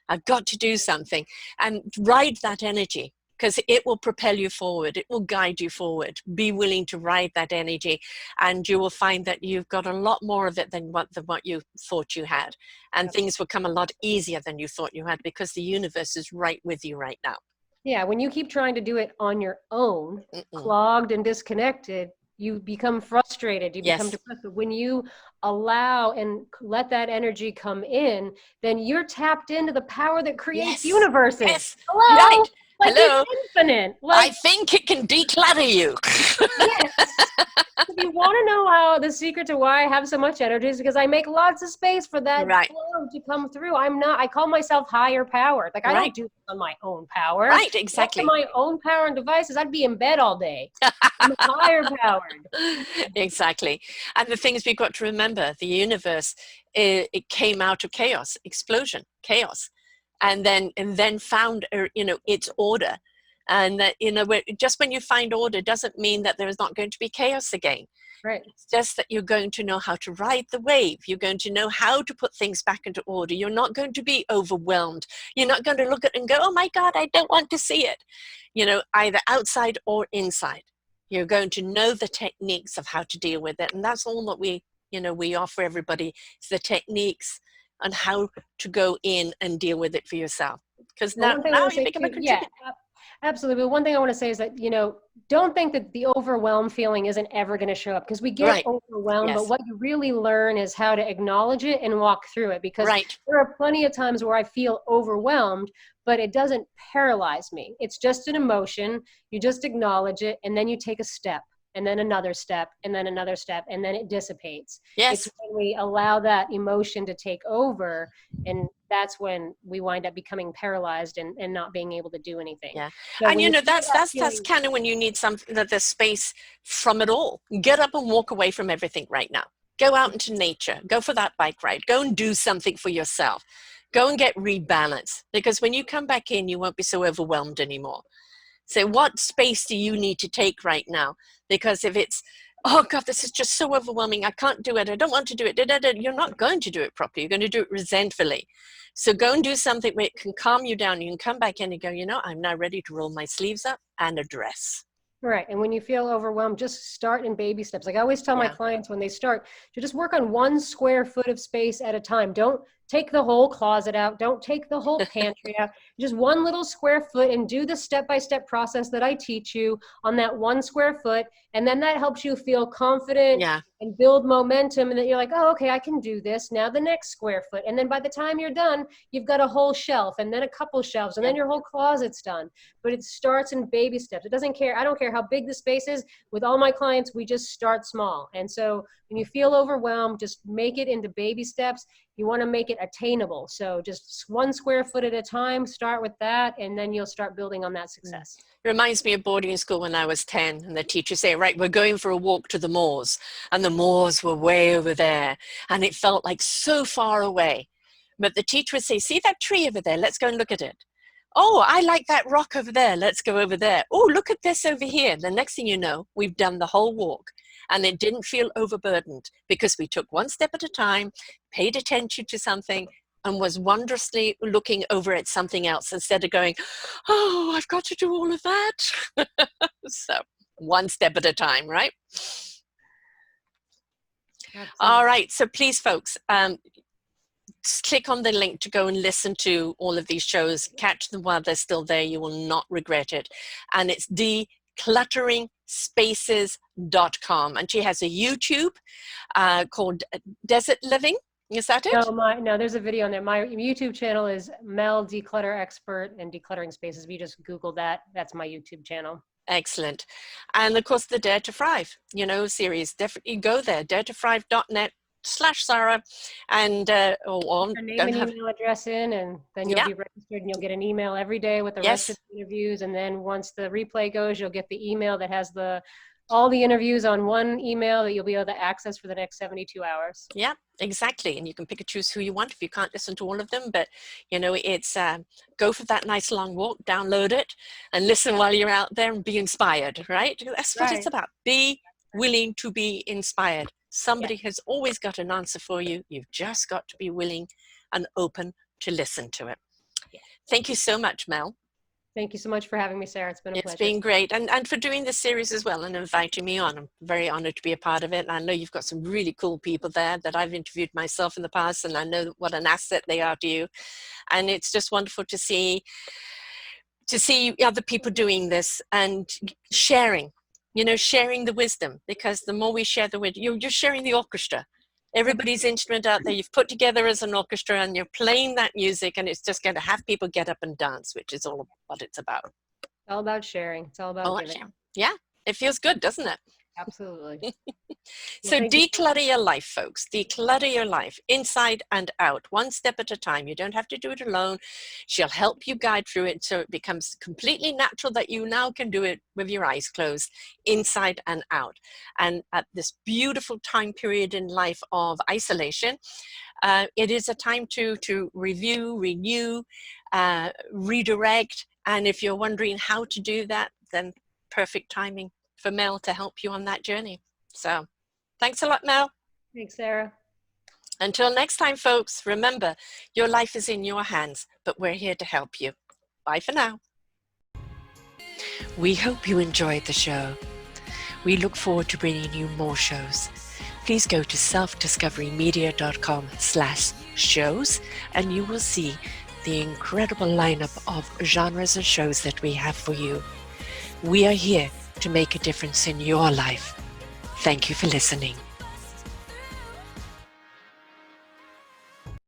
Speaker 1: I've got to do something. And ride that energy because it will propel you forward. It will guide you forward. Be willing to ride that energy and you will find that you've got a lot more of it than what you thought you had. And
Speaker 2: Yep.
Speaker 1: things will come a lot easier than you thought you had because the universe is right with you right now.
Speaker 2: Yeah, when you keep trying to do it on your own,
Speaker 1: Mm-mm.
Speaker 2: clogged and disconnected, you become frustrated, you become
Speaker 1: Yes.
Speaker 2: depressed. But when you allow and let that energy come in, then you're tapped into the power that creates
Speaker 1: Yes.
Speaker 2: universes.
Speaker 1: Yes.
Speaker 2: Hello?
Speaker 1: Right.
Speaker 2: Like
Speaker 1: Hello.
Speaker 2: it's infinite.
Speaker 1: I
Speaker 2: Like,
Speaker 1: think it can declutter you.
Speaker 2: yes. If you want to know how the secret to why I have so much energy is because I make lots of space for that
Speaker 1: Right.
Speaker 2: flow to come through. I call myself higher power. Like I
Speaker 1: Right.
Speaker 2: don't do this on my own power.
Speaker 1: Right.
Speaker 2: Up to
Speaker 1: Exactly.
Speaker 2: my own power and devices, I'd be in bed all day. I'm higher powered.
Speaker 1: Exactly. And the thing is, we've got to remember the universe, it came out of chaos, explosion, chaos, and then found, its order. And that, just when you find order doesn't mean that there is not going to be chaos again.
Speaker 2: Right.
Speaker 1: It's just that you're going to know how to ride the wave. You're going to know how to put things back into order. You're not going to be overwhelmed. You're not going to look at it and go, oh my God, I don't want to see it. Either outside or inside. You're going to know the techniques of how to deal with it. And that's all that we you know, we offer everybody the techniques on how to go in and deal with it for yourself. Because now you become a contributor.
Speaker 2: Absolutely. But one thing I want to say is that, you know, don't think that the overwhelmed feeling isn't ever going to show up, because we get overwhelmed, but what you really learn is how to acknowledge it and walk through it. Because there are plenty of times where I feel overwhelmed, but it doesn't paralyze me. It's just an emotion. You just acknowledge it, and then you take a step, and then another step, and then another step, and then it dissipates.
Speaker 1: Yes.
Speaker 2: It's when we allow that emotion to take over, and that's when we wind up becoming paralyzed and not being able to do anything.
Speaker 1: Yeah.
Speaker 2: So
Speaker 1: and you know, that's kind of when you need something, that there's space from it all. Get up and walk away from everything right now. Go out into nature, go for that bike ride, go and do something for yourself. Go and get rebalanced, because when you come back in, you won't be so overwhelmed anymore. So what space do you need to take right now? Because if it's, oh God, this is just so overwhelming, I can't do it, I don't want to do it, you're not going to do it properly. You're going to do it resentfully. So go and do something where it can calm you down. You can come back in and go, you know, I'm now ready to roll my sleeves up and address.
Speaker 2: Right. And when you feel overwhelmed, just start in baby steps. Like I always tell my clients when they start to just work on 1 square foot of space at a time. Don't take the whole closet out. Don't take the whole pantry out. Just 1 little square foot, and do the step-by-step process that I teach you on that 1 square foot. And then that helps you feel confident and build momentum. And then you're like, oh, okay, I can do this. Now the next square foot. And then by the time you're done, you've got a whole shelf, and then a couple shelves, and then your whole closet's done. But it starts in baby steps. It doesn't care. I don't care how big the space is. With all my clients, we just start small. And so when you feel overwhelmed, just make it into baby steps. You want to make it attainable. So just 1 square foot at a time, start with that, and then you'll start building on that success.
Speaker 1: It reminds me of boarding school when I was 10, and the teacher say, right, we're going for a walk to the moors, and the moors were way over there, and it felt like so far away. But the teacher would say, see that tree over there? Let's go and look at it. Oh, I like that rock over there. Let's go over there. Oh, look at this over here. The next thing you know, we've done the whole walk, and it didn't feel overburdened because we took 1 step at a time, paid attention to something, and was wondrously looking over at something else instead of going, oh, I've got to do all of that. So 1 step at a time, right? Absolutely. All right. So please, folks, click on the link to go and listen to all of these shows. Catch them while they're still there. You will not regret it. And it's DeClutteringSpaces.com. And she has a YouTube called Desert Living. Is that it?
Speaker 2: No, there's a video on there. My YouTube channel is Mel Declutter Expert and Decluttering Spaces. If you just Google that, that's my YouTube channel.
Speaker 1: Excellent. And of course, the Dare to Thrive, you know, series. Definitely go there, daretothrive.net/Sarah, and
Speaker 2: your name and email address in, and then you'll be registered, and you'll get an email every day with the rest of the interviews. And then once the replay goes, you'll get the email that has all the interviews on one email that you'll be able to access for the next 72 hours.
Speaker 1: Yeah, exactly. And you can pick and choose who you want if you can't listen to all of them. But, you know, it's go for that nice long walk, download it, and listen while you're out there and be inspired, right? That's what it's about. Be willing to be inspired. Somebody has always got an answer for you. You've just got to be willing and open to listen to it. Thank you so much, Mel.
Speaker 2: Thank you so much for having me, Sarah. It's been a pleasure.
Speaker 1: It's been great. And for doing this series as well and inviting me on. I'm very honored to be a part of it. And I know you've got some really cool people there that I've interviewed myself in the past, and I know what an asset they are to you. And it's just wonderful to see other people doing this and sharing, you know, sharing the wisdom, because the more we share the wisdom, you're sharing the orchestra. Everybody's instrument out there you've put together as an orchestra, and you're playing that music, and it's just going to have people get up and dance, which is all what it's about.
Speaker 2: It's all about sharing. It's all about giving.
Speaker 1: Yeah, it feels good, doesn't it?
Speaker 2: Absolutely.
Speaker 1: So declutter your life, folks. Declutter your life inside and out, 1 step at a time. You don't have to do it alone. She'll help you guide through it so it becomes completely natural that you now can do it with your eyes closed, inside and out. And at this beautiful time period in life of isolation, it is a time to review, renew, redirect. And if you're wondering how to do that, then perfect timing for Mel to help you on that journey. So thanks a lot, Mel.
Speaker 2: Thanks, Sarah.
Speaker 1: Until next time, folks, remember, your life is in your hands, but we're here to help you. Bye for now. We hope you enjoyed the show. We look forward to bringing you more shows. please go to selfdiscoverymedia.com/shows and you will see the incredible lineup of genres and shows that we have for you. We are here to make a difference in your life. Thank you for listening.